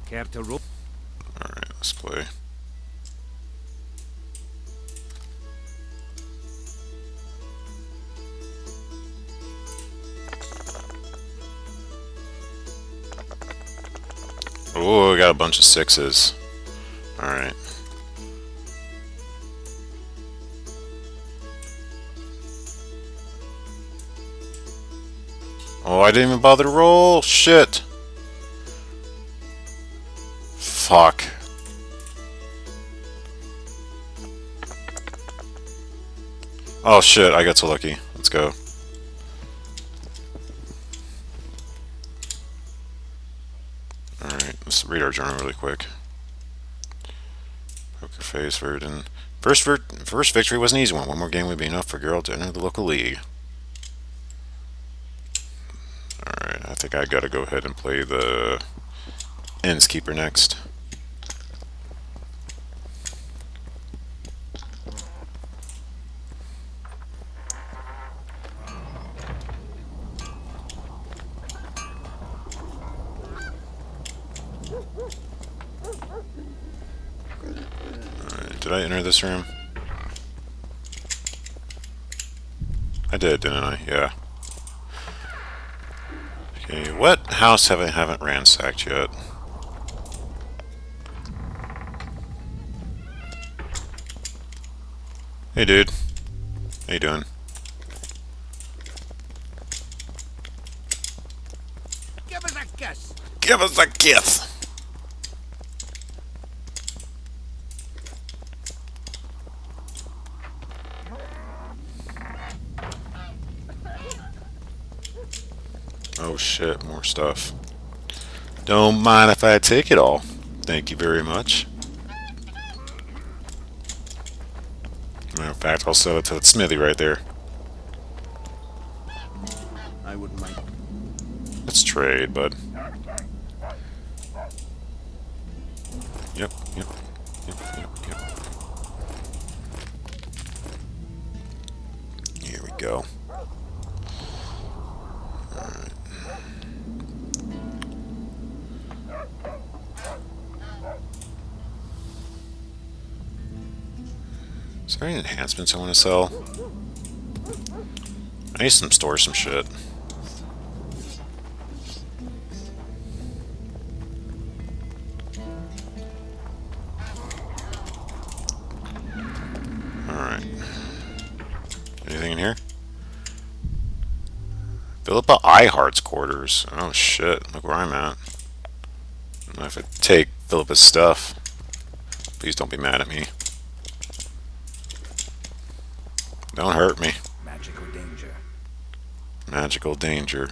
Care to roll? Alright, let's play. Oh, I got a bunch of sixes. Alright. Oh, I didn't even bother to roll. Shit. Fuck. Oh shit, I got so lucky. Let's go. Alright, let's read our journal really quick. Poker face, Verdun. First victory was an easy one. One more game would be enough for Geralt to enter the local league. Alright, I think I gotta go ahead and play the Innskeeper next. Alright, did I enter this room? I did, didn't I? Yeah. Okay, what house haven't ransacked yet? Hey dude. How you doing? Give us a kiss! Give us a kiss! Oh shit, more stuff. Don't mind if I take it all. Thank you very much. Matter of fact, I'll sell it to the smithy right there. I wouldn't mind. Let's trade, bud. Yep, yep, yep, yep, yep. Here we go. Alright. Is there any enhancements I want to sell? I need to store some shit. Alright. Anything in here? Philippa Eilhart's quarters. Oh shit, look where I'm at. I have to take Philippa's stuff. Please don't be mad at me. Don't hurt me. Magical danger. Magical danger.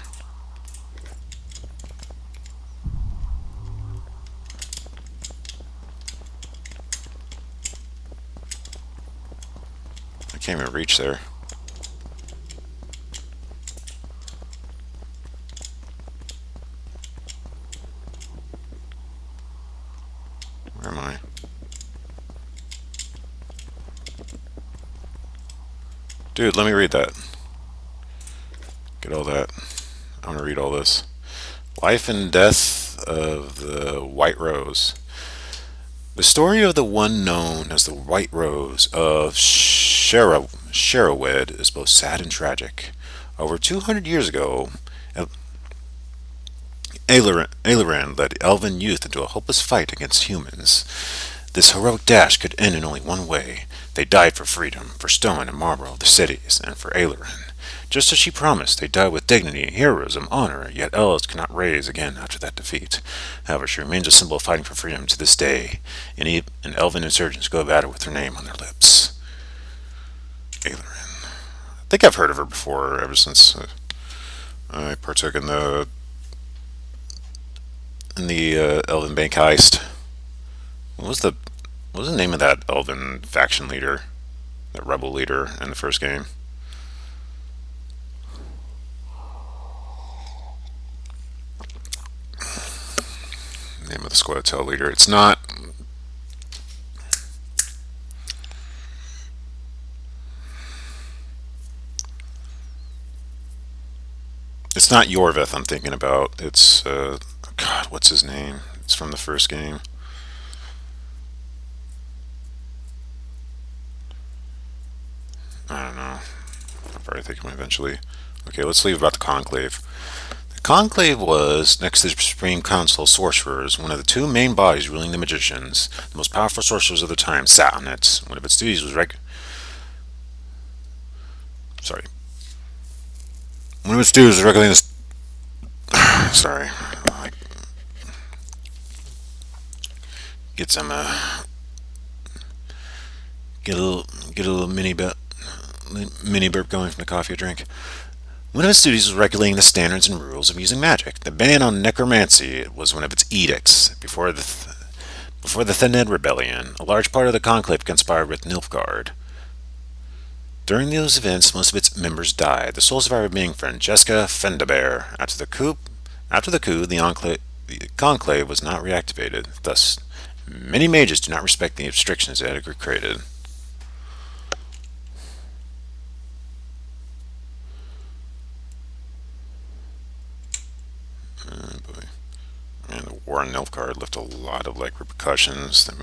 I can't even reach there. Where am I? Dude, let me read that. Get all that. I want to read all this. Life and Death of the White Rose. The story of the one known as the White Rose of Sherowed is both sad and tragic. Over 200 years ago, Aileran led elven youth into a hopeless fight against humans. This heroic dash could end in only one way. They died for freedom, for stone and marble, the cities, and for Aileran. Just as she promised, they died with dignity, heroism, honor, yet elves cannot rise again after that defeat. However, she remains a symbol of fighting for freedom to this day, and elven insurgents go about it with her name on their lips. Aileran. I think I've heard of her before, ever since I partook in the Elven Bank heist. What was the what was the name of that Elven faction leader, that rebel leader in the first game? Name of the Squattail leader. It's not. It's not Yorvith I'm thinking about. It's God. What's his name? It's from the first game. I don't know. I'll probably take him eventually. Okay, let's leave about the Conclave. The Conclave was, next to the Supreme Council of Sorcerers, one of the two main bodies ruling the magicians. The most powerful sorcerers of the time sat on it. One of its duties was Sorry. One of its duties was regulating the... Sorry. Get some, get a little mini burp going from the coffee I drink. One of its duties was regulating the standards and rules of using magic. The ban on necromancy was one of its edicts. Before the Thaned Rebellion, a large part of the Conclave conspired with Nilfgaard. During those events, most of its members died. The sole survivor being Francesca Fendabear. After the coup, the Conclave was not reactivated. Thus, many mages do not respect the restrictions it had created. Oh boy. And the war on Nilfgaard left a lot of repercussions that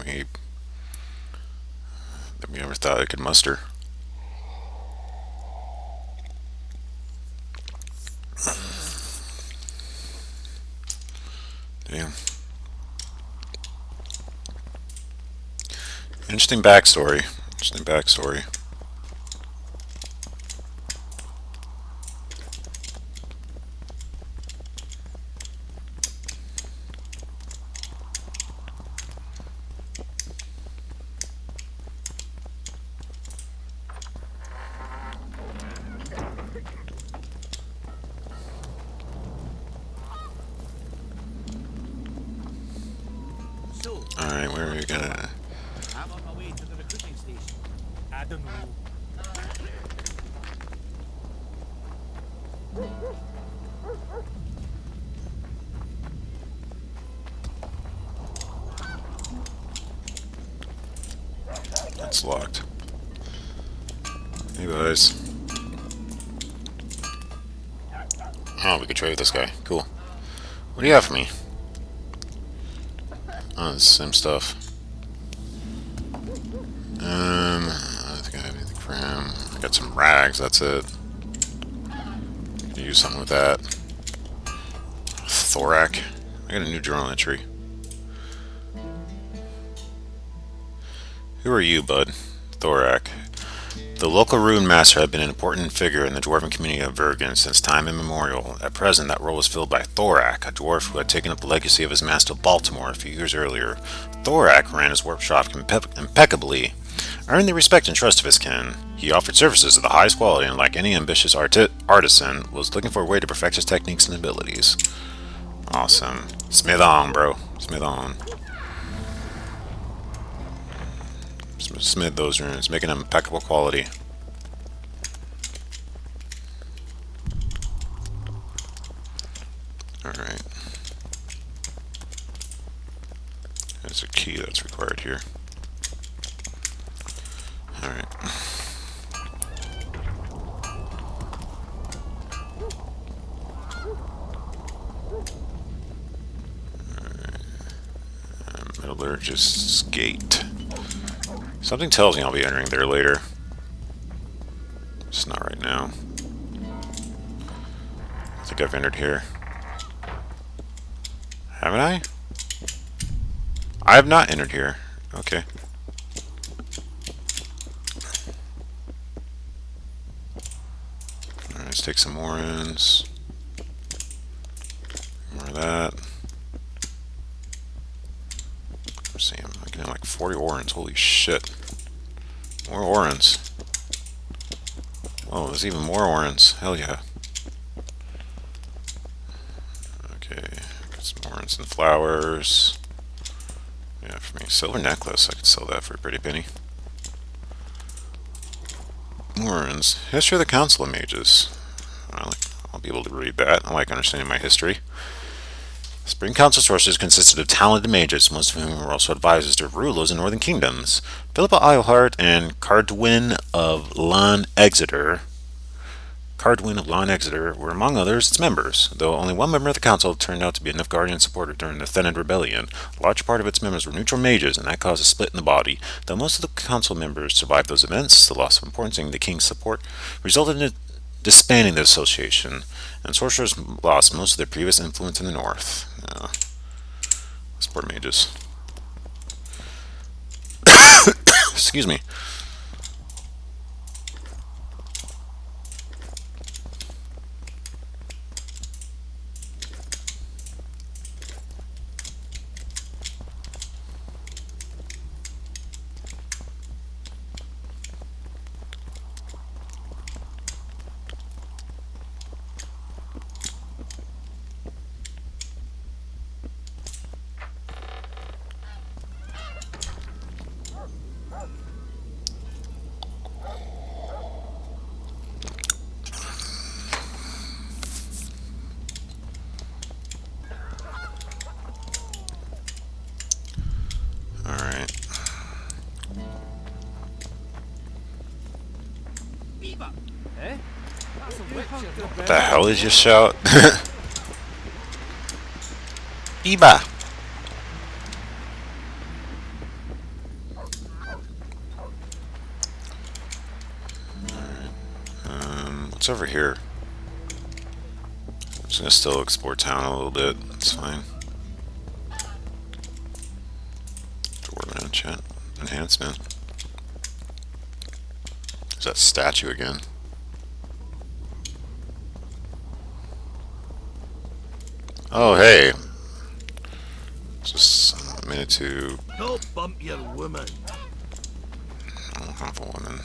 we never thought it could muster. Damn. Interesting backstory. So, Alright, where are we gonna... I'm on my way to the recruiting station. I don't know. That's locked. Hey guys. Oh, we could trade with this guy. Cool. What do you have for me? Oh, it's the same stuff. I think I have anything for him. I got some rags, that's it. Could use something with that. Thorak. I got a new journal entry. Who are you, bud? Thorak. The local rune master had been an important figure in the dwarven community of Vergen since time immemorial. At present, that role was filled by Thorak, a dwarf who had taken up the legacy of his master Baltimore a few years earlier. Thorak ran his workshop impeccably, earned the respect and trust of his kin. He offered services of the highest quality and, like any ambitious artisan, was looking for a way to perfect his techniques and abilities. Awesome. Smith on, bro. Smith on. Smith those runes, making them impeccable quality. Alright. There's a key that's required here. Alright. Metallurgist's Gate. Something tells me I'll be entering there later. Just not right now. I think I've entered here. Haven't I? I have not entered here. Okay. Alright, let's take some more ins. More of that. Let's see, I'm getting like 40 orans. Holy shit. More orans. Oh, there's even more orans. Hell yeah. Okay, got some orans and flowers. Yeah, for me. Silver necklace. I could sell that for a pretty penny. Orans. History of the Council of Mages. I'll be able to read that. I like understanding my history. Supreme Council sources consisted of talented mages, most of whom were also advisors to rulers in northern kingdoms. Philippa Eilhart and Cardwin of Lan Exeter. Cardwin of Lawn Exeter were among others its members, though only one member of the council turned out to be a Nilfgaardian supporter during the Thenid Rebellion. A large part of its members were neutral mages, and that caused a split in the body. Though most of the council members survived those events, the loss of importance in the king's support resulted in disbanding the association, and sorcerers lost most of their previous influence in the north. Support mages. Excuse me. Alright. Beaver! Eh? That's a witch. What the hell did you shout? Biba! What's over here? I'm just gonna still explore town a little bit. It's fine. Dwarven enchant enhancement. There's that statue again. Oh hey. Just a minute to. Don't bump your woman. I don't have a woman.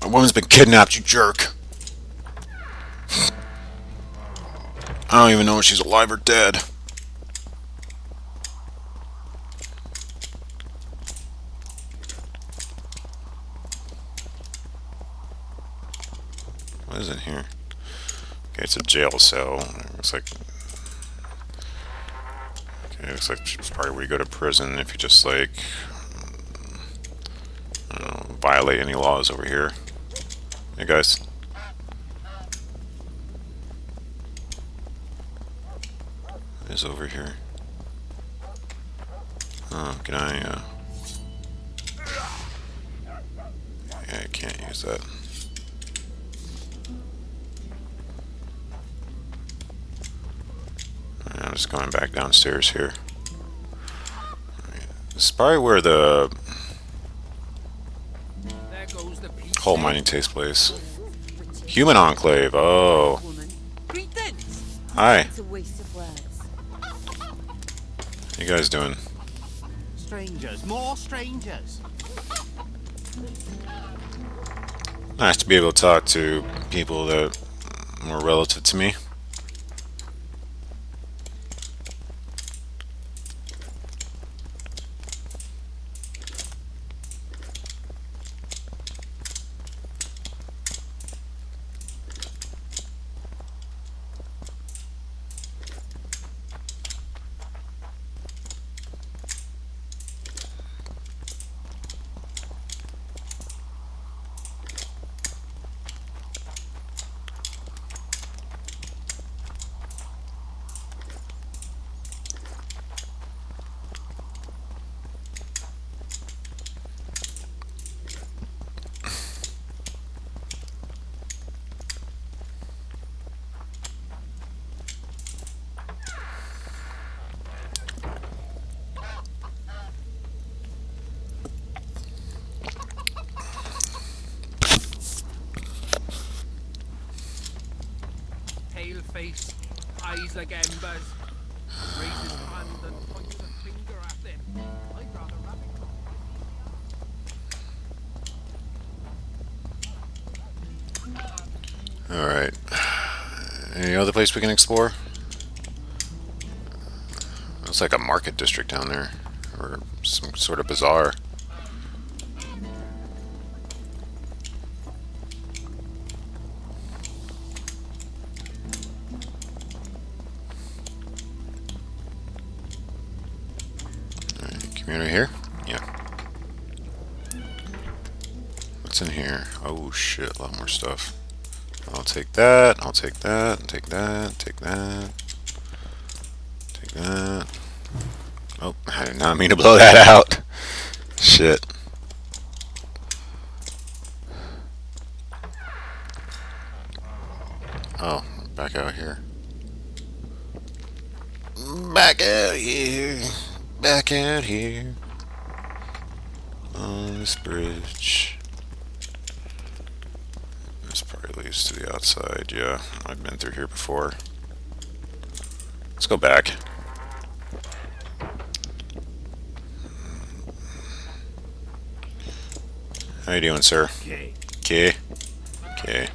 A woman's been kidnapped, you jerk. I don't even know if she's alive or dead. What is in here? Okay, it's a jail cell. It looks like. Okay, it looks like it's probably where you go to prison if you just like. I don't know, violate any laws over here. Hey guys. What is over here? Oh, can I, yeah, I can't use that. Alright, I'm just going back downstairs here. This is probably where the There goes the peach. coal mining takes place. Human Enclave, oh. Woman, Greetings! Hi, it's a waste of words. what you guys doing? Strangers, more strangers. Nice to be able to talk to people that are more relative to me. Pale face, eyes like embers. Raises hand and points a finger at them. I'd rather rabbit. Alright. Any other place we can explore? Looks like a market district down there. Or some sort of bazaar. Alright, community here? Yeah. What's in here? Oh shit, a lot more stuff. I'll take that. I'll take that. Take that. Take that. Take that. Oh, I did not mean to blow that out. Shit. Oh, back out here. Back out here. Back out here. On this bridge. This probably leads to the outside. Yeah, I've been through here before. Let's go back. How you doing, sir? Okay. Okay. Okay.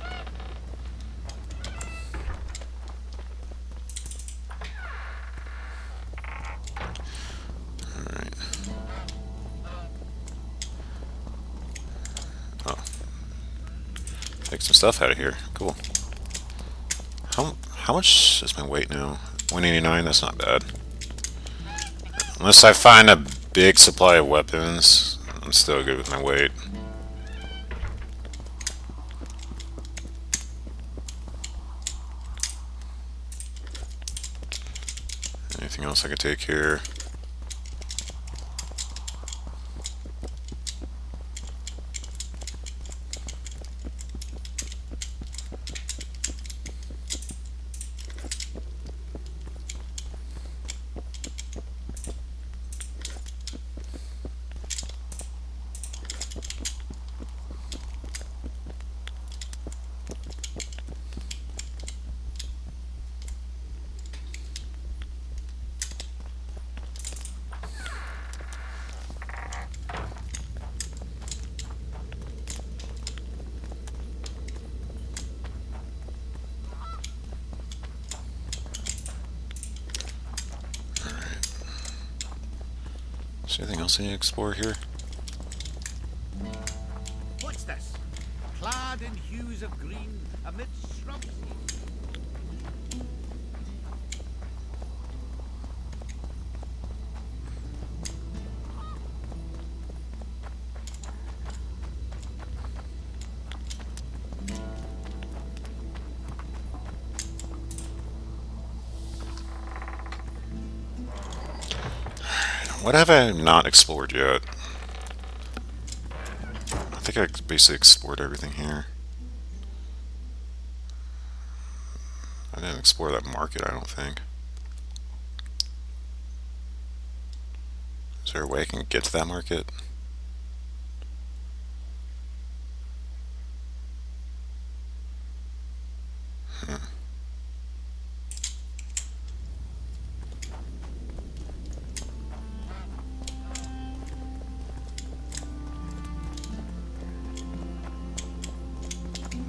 Alright. Oh. Take some stuff out of here. Cool. How much is my weight now? 189? That's not bad. Unless I find a big supply of weapons, I'm still good with my weight. Anything else I could take here? Is there anything else I need to explore here? What's this? Clad in hues of green amidst shrubs. What have I not explored yet? I think I basically explored everything here. I didn't explore that market, I don't think. Is there a way I can get to that market?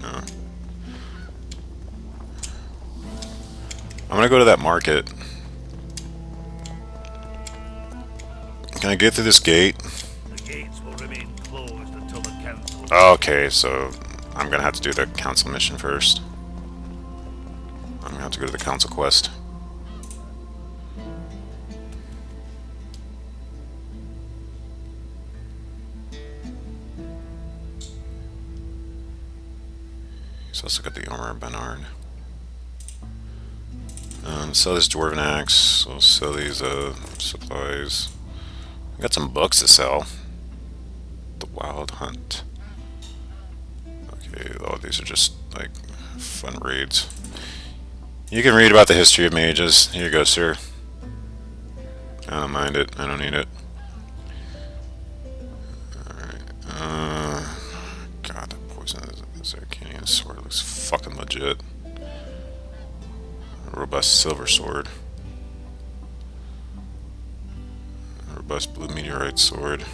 No. I'm gonna go to that market. Can I get through this gate? The gates will remain closed until the council. Okay, so I'm gonna have to do the council mission first. I'm gonna have to go to the council quest. He's also got the armor of Bernard. Sell this dwarven axe. We'll sell these supplies. I got some books to sell. The Wild Hunt. Okay, all these are just like fun reads. You can read about the history of mages. Here you go, sir. I don't mind it. I don't need it. Alright. God, that poison is Arcanian sword looks fucking legit. A robust silver sword. A robust blue meteorite sword.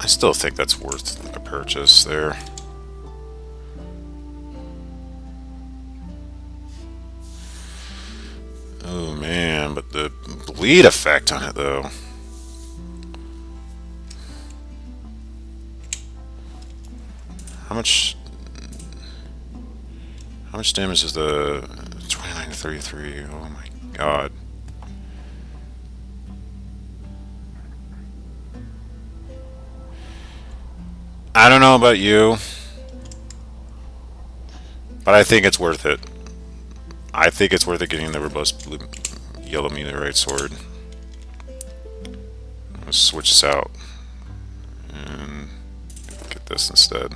I still think that's worth a purchase there. Oh man, but the bleed effect on it though. How much damage is the 29 to 33? Oh my god. I don't know about you, But I think it's worth it. I think it's worth it getting the robust blue, yellow meteorite sword. Let's switch this out and get this instead.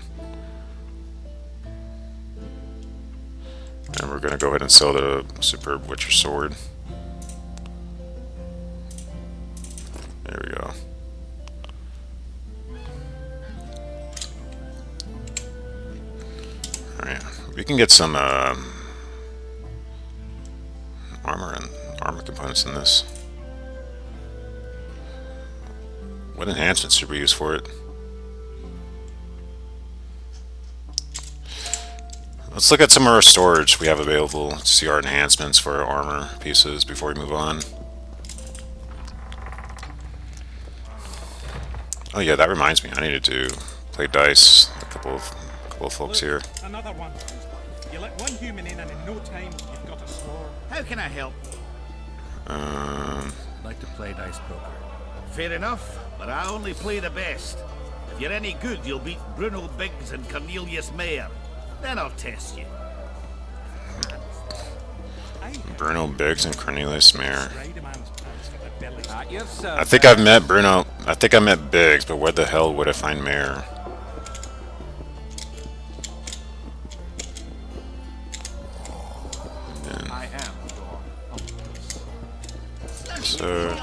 And we're going to go ahead and sell the superb Witcher sword. There we go. Alright, we can get some armor components in this. What enhancements should we use for it? Let's look at some of our storage we have available to see our enhancements for our armor pieces before we move on. Oh yeah, that reminds me. I needed to play dice. A couple of folks here. Another one. You let one human in and in no time you've got a swarm. How can I help? Like to play dice poker. Fair enough, but I only play the best. If you're any good, you'll beat Bruno Biggs and Cornelius Mayer. Then I'll test you. Bruno Biggs and Cornelius Mayer. Ride a man's pants for the belly. At your service. I think I've met Bruno. I think I met Biggs, but where the hell would I find Mayer? I am So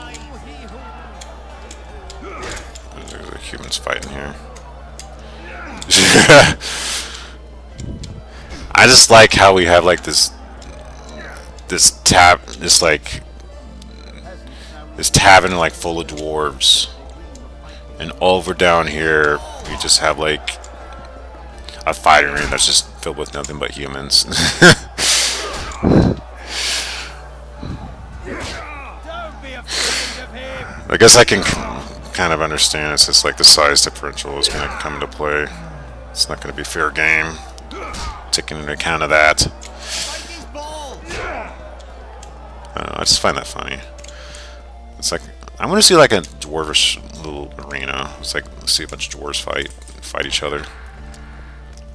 there's the humans fighting here. I just like how we have like this tavern like full of dwarves, and over down here we just have like a fighting ring that's just filled with nothing but humans. I guess I can kind of understand. It's just like the size differential is going to come into play. It's not going to be fair game, taking into account of that. I don't know, I just find that funny. It's like, I want to see like a dwarvish little arena. It's like, let's see a bunch of dwarves fight each other.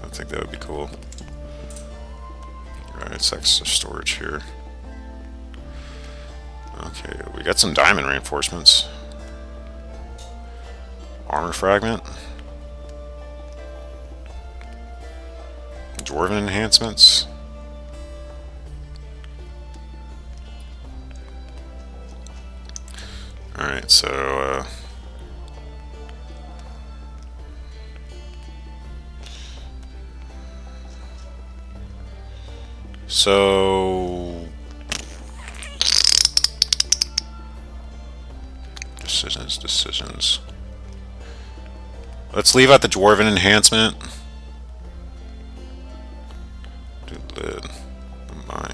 I think that would be cool. Right, it's extra storage here. Okay, we got some diamond reinforcements. Armor fragment. Dwarven enhancements. Alright, so decisions. Let's leave out the dwarven enhancement. Dude, lid. Oh my.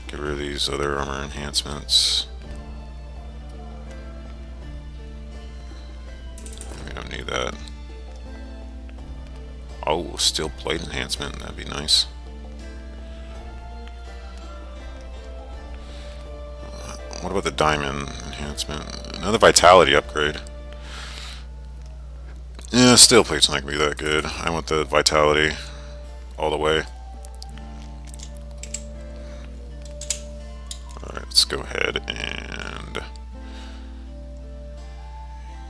Get rid of these other armor enhancements. We don't need that. Oh, steel plate enhancement. That'd be nice. What about the diamond enhancement? Another vitality upgrade. Yeah, steel plate's not gonna be that good. I want the vitality all the way. Alright, let's go ahead and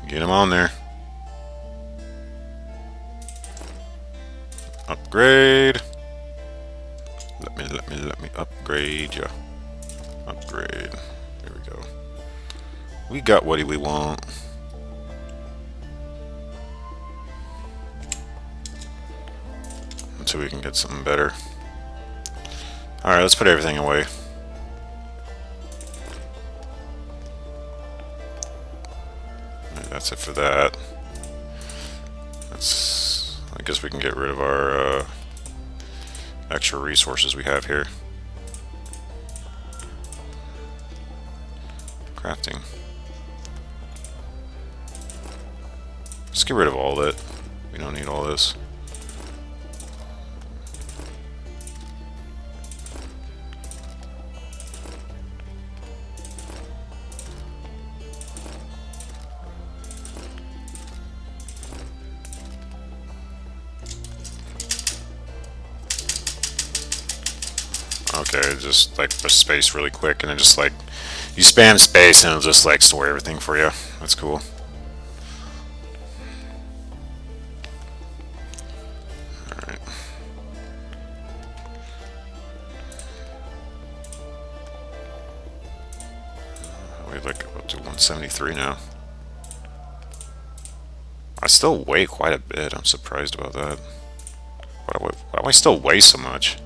get him on there. Upgrade. Let me upgrade ya. Upgrade. There we go. We got what we want. Until we can get something better. Alright, let's put everything away. Alright, that's it for that. I guess we can get rid of our extra resources we have here. Crafting. Let's get rid of all that. We don't need all this. Okay, just like press space really quick and then just like you spam space and it'll just like store everything for you. That's cool. Alright. We like up to 173 now. I still weigh quite a bit. I'm surprised about that. Why do I still weigh so much?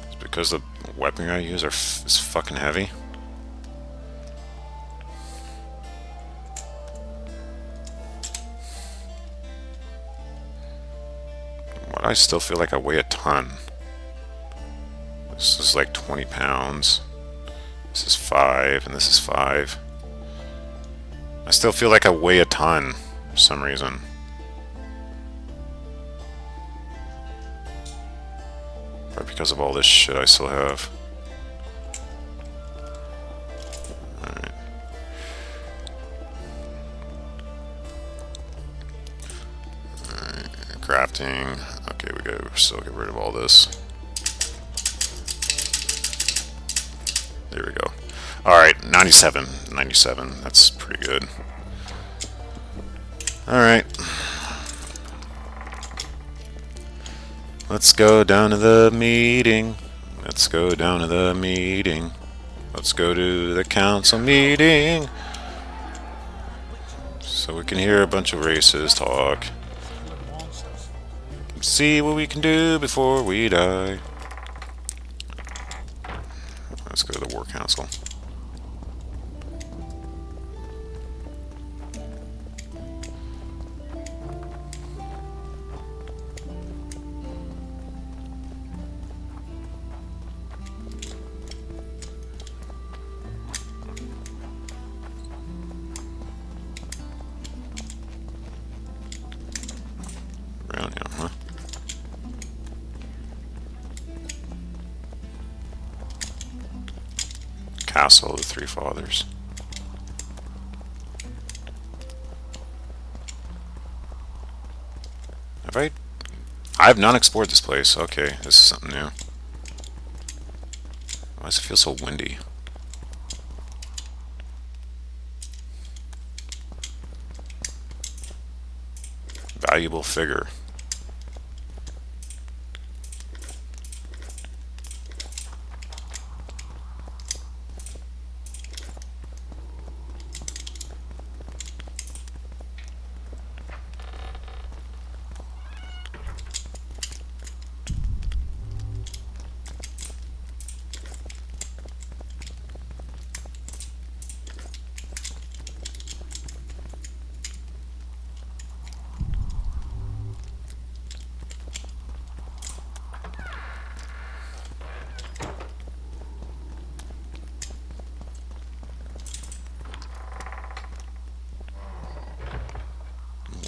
It's because the weapon I use is fucking heavy. Why do I still feel like I weigh a ton? This is like 20 pounds. This is 5, and this is 5. I still feel like I weigh a ton for some reason. Probably because of all this shit I still have. Alright. Alright, crafting. Okay, we gotta still get rid of all this. There we go. Alright, 97. 97. That's pretty good. Alright. Let's go down to the meeting. Let's go down to the meeting. Let's go to the council meeting. So we can hear a bunch of races talk. See what we can do before we die. Let's go to the War Council. Around here, huh? Castle of the Three Fathers. I have not explored this place. Okay, this is something new. Why does it feel so windy? Valuable figure.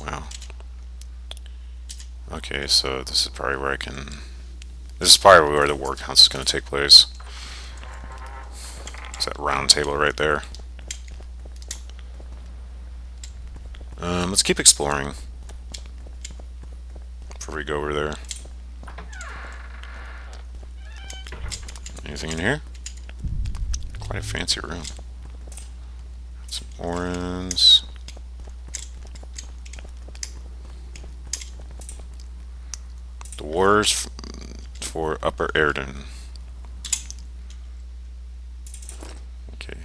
Wow. Okay, so this is probably where I can... This is probably where the War Council is going to take place. It's that round table right there. Let's keep exploring before we go over there. Anything in here? Quite a fancy room. Some orange. The wars for Upper Eredin. Okay.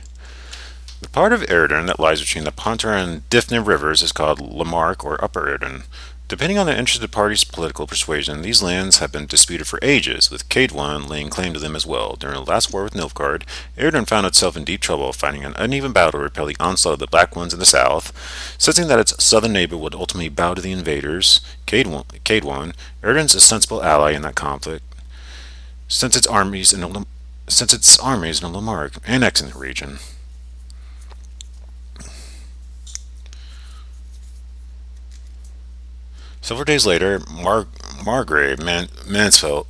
The part of Eredin that lies between the Pontar and Difna rivers is called Lamarck or Upper Eredin. Depending on the interested party's political persuasion, these lands have been disputed for ages, with Caedwon laying claim to them as well. During the last war with Nilfgaard, Eredin found itself in deep trouble, fighting an uneven battle to repel the onslaught of the Black Ones in the south. Sensing that its southern neighbor would ultimately bow to the invaders, Caedwon, Eredin's ostensible ally in that conflict, sent its armies into Lamarck, annexing the region. Several days later, Margrave Mansfeld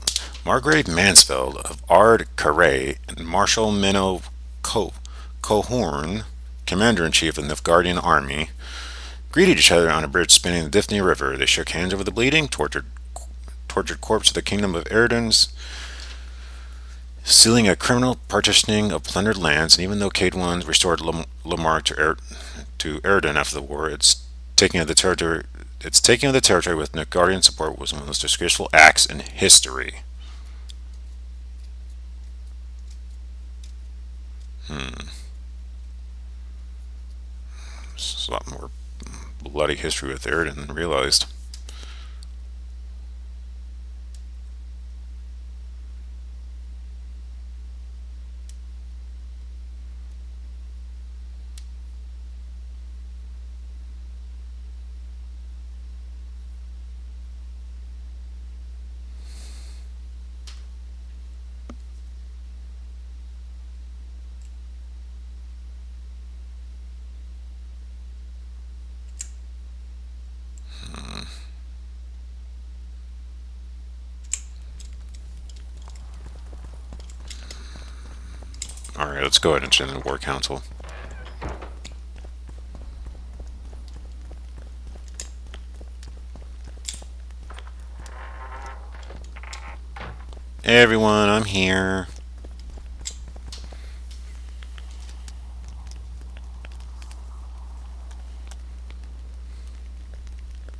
of Ard Carré and Marshal Menno Cohorn, commander-in-chief of the Nilfgaardian army, greeted each other on a bridge spanning the Difni River. They shook hands over the bleeding, tortured corpse of the kingdom of Eredin. sealing a criminal partitioning of plundered lands, and even though Cade I restored Lamarck to Eredin after the war, its taking of the territory with Nilfgaardian support was one of the most disgraceful acts in history. It's a lot more bloody history with Eredin than realized. Alright, let's go ahead and join the War Council. Hey everyone, I'm here.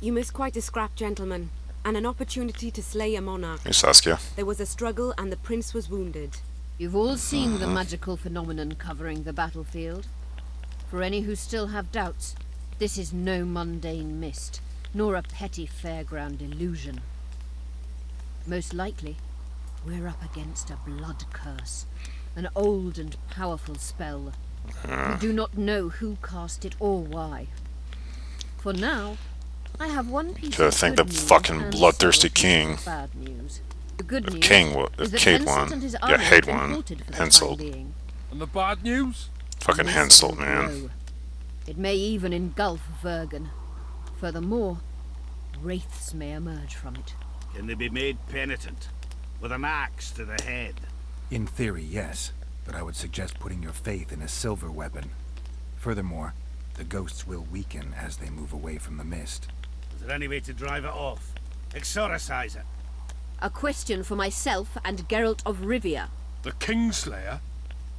You missed quite a scrap, gentlemen, and an opportunity to slay a monarch. Hey Saskia. There was a struggle and the prince was wounded. You've all seen the magical phenomenon covering the battlefield. For any who still have doubts, this is no mundane mist, nor a petty fairground illusion. Most likely, we're up against a blood curse, an old and powerful spell. We do not know who cast it or why. For now, I have one piece To of think good the news fucking and bloodthirsty several pieces king. of bad news. The good news King, is that Cade Henselt I. and his Yeah, army Cade have been I. halted for the Henselt. time being. And the bad news? Fucking This Henselt, will man. grow. It may even engulf Vergen. Furthermore, wraiths may emerge from it. Can they be made penitent? With an axe to the head? In theory, yes, but I would suggest putting your faith in a silver weapon. Furthermore, the ghosts will weaken as they move away from the mist. Is there any way to drive it off? Exorcise it? A question for myself and Geralt of Rivia. The Kingslayer?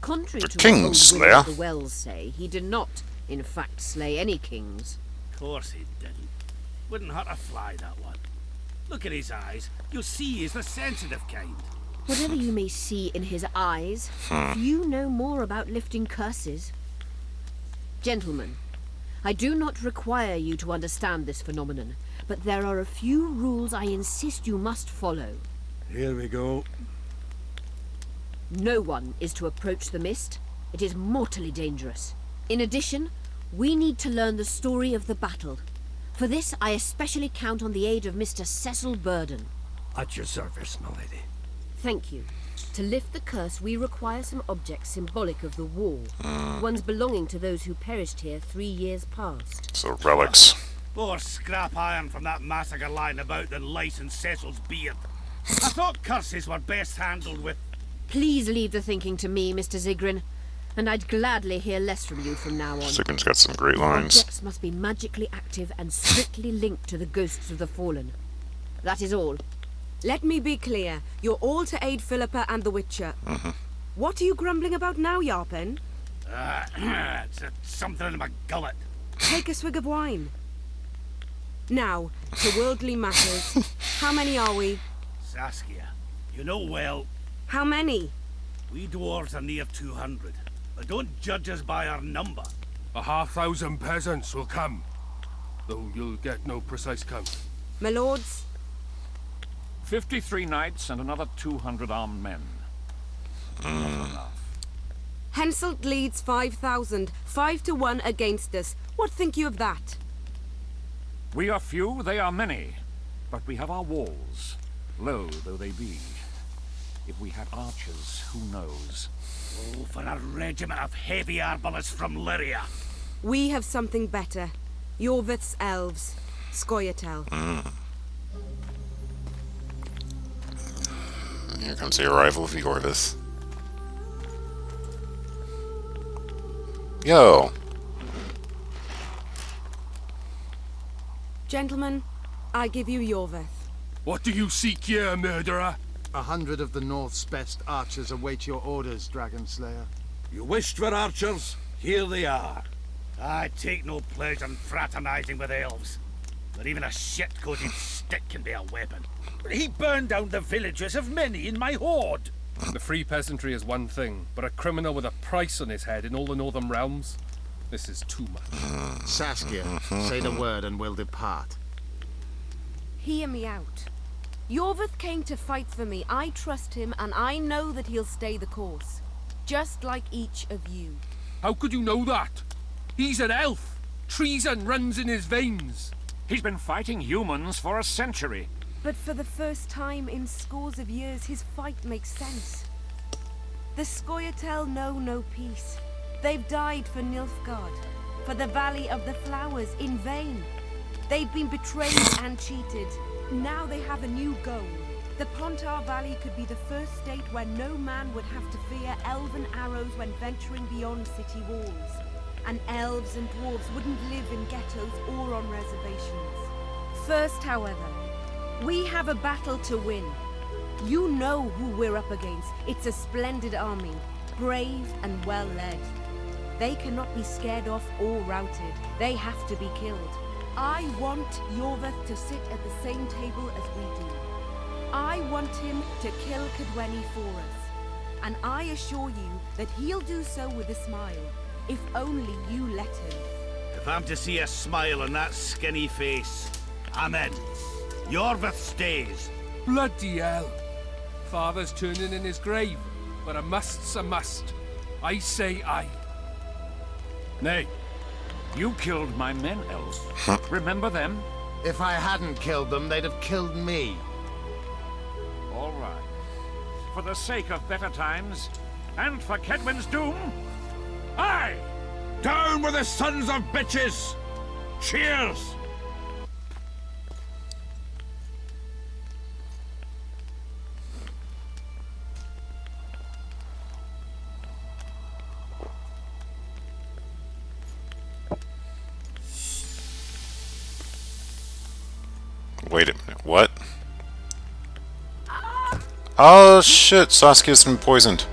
Contrary to Kingslayer? what old Will of the Wells say, he did not, in fact, slay any kings. Of course he didn't. Wouldn't hurt a fly, that one. Look at his eyes. You'll see he's the sensitive kind. Whatever you may see in his eyes, few know more about lifting curses. Gentlemen, I do not require you to understand this phenomenon, but there are a few rules I insist you must follow. Here we go. No one is to approach the mist. It is mortally dangerous. In addition, we need to learn the story of the battle. For this, I especially count on the aid of Mr. Cecil Burden. At your service, my lady. Thank you. To lift the curse, we require some objects symbolic of the war. Ones belonging to those who perished here 3 years past. So relics. More scrap iron from that massacre lying about than lice in Cecil's beard. I thought curses were best handled with... Please leave the thinking to me, Mr. Zigrin, and I'd gladly hear less from you from now on. Sigmund's got some great lines. Objects must be magically active and strictly linked to the ghosts of the fallen. That is all. Let me be clear. You're all to aid Philippa and the Witcher. What are you grumbling about now, Yarpen? it's something in my gullet. Take a swig of wine. Now, to worldly matters. How many are we? Saskia, you know well, How many? we dwarves are near 200. But don't judge us by our number. 1,500 peasants will come, though you'll get no precise count. My lords? 53 knights and another 200 armed men. Not enough. Henselt leads 5,000. 5 to 1 against us. What think you of that? We are few, they are many. But we have our walls, low though they be. If we had archers, who knows? Oh, for a regiment of heavy arbalists from Lyria. We have something better. Yorvith's elves. Scoia'tael. Here comes the arrival of Yorvith. Yo! Gentlemen, I give you Yorvith. What do you seek here, murderer? 100 of the North's best archers await your orders, Dragon Slayer. You wished for archers? Here they are. I take no pleasure in fraternizing with elves. But even a shit-coated stick can be a weapon. He burned down the villages of many in my horde. The free peasantry is one thing, but a criminal with a price on his head in all the Northern realms? This is too much. Saskia, say the word and we'll depart. Hear me out. Yorvith came to fight for me. I trust him, and I know that he'll stay the course. Just like each of you. How could you know that? He's an elf. Treason runs in his veins. He's been fighting humans for a century. But for the first time in scores of years, his fight makes sense. The Scoia'tael know no peace. They've died for Nilfgaard, for the Valley of the Flowers, in vain. They've been betrayed and cheated. Now they have a new goal. The Pontar Valley could be the first state where no man would have to fear elven arrows when venturing beyond city walls. And elves and dwarves wouldn't live in ghettos or on reservations. First, however, we have a battle to win. You know who we're up against. It's a splendid army, brave and well led. They cannot be scared off or routed. They have to be killed. I want Yorvith to sit at the same table as we do. I want him to kill Kaedweni for us. And I assure you that he'll do so with a smile, if only you let him. If I'm to see a smile on that skinny face, I'm in. Yorvith stays. Bloody hell. Father's turning in his grave, but a must's a must. I say aye. Nay, you killed my men, elf. Remember them? If I hadn't killed them, they'd have killed me. All right. For the sake of better times, and for Kaedwen's doom, aye! Down with the sons of bitches! Cheers! Wait a minute, what? Oh shit, Saskia's been poisoned.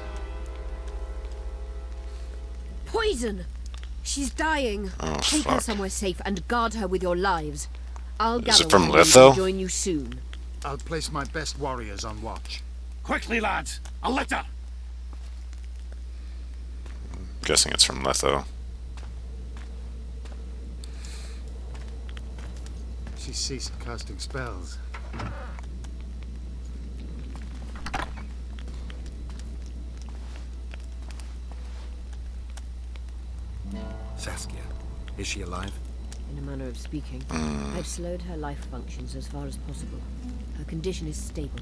Poison! She's dying. Oh, Take her fuck. somewhere safe and guard her with your lives. I'll gather it from one of you Letho? and join you soon. I'll place my best warriors on watch. Quickly, lads! A litter! Guessing it's from Letho. She ceased casting spells. Saskia, is she alive? In a manner of speaking. I've slowed her life functions as far as possible. Her condition is stable.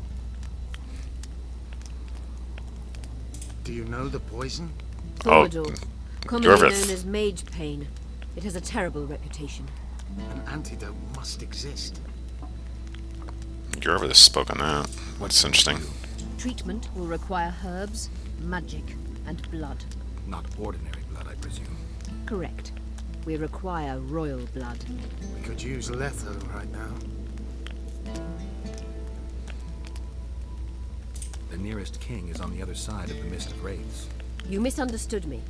Do you know the poison? Thorador, commonly Yorvith. known as Mage Pain. It has a terrible reputation. An antidote must exist. Yorvith spoke on that. That's interesting. Treatment will require herbs, magic, and blood. Not ordinary blood, I presume. Correct. We require royal blood. We could use Letho right now. The nearest king is on the other side of the Mist of Wraiths. You misunderstood me.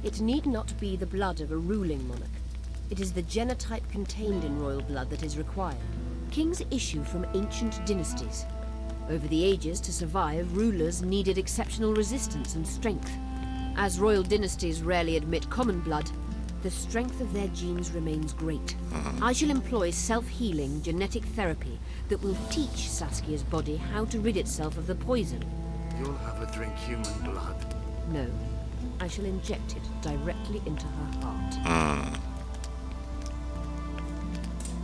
It need not be the blood of a ruling monarch. It is the genotype contained in royal blood that is required. Kings issue from ancient dynasties. Over the ages, to survive, rulers needed exceptional resistance and strength. As royal dynasties rarely admit common blood, the strength of their genes remains great. I shall employ self-healing genetic therapy that will teach Saskia's body how to rid itself of the poison. You'll have her drink human blood. No, I shall inject it directly into her heart.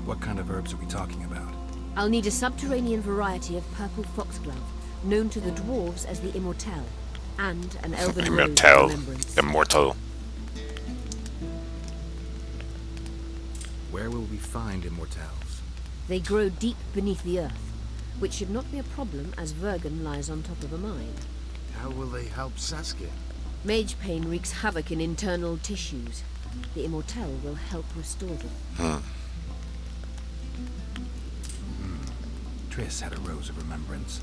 What kind of herbs are we talking about? I'll need a subterranean variety of purple foxglove, known to the dwarves as the Immortelle, and an elven rose of Immortal. remembrance. Immortal. Where will we find immortals? They grow deep beneath the earth, which should not be a problem as Vergen lies on top of a mine. How will they help Saskia? Mage pain wreaks havoc in internal tissues. The Immortelle will help restore them. Triss had a rose of remembrance.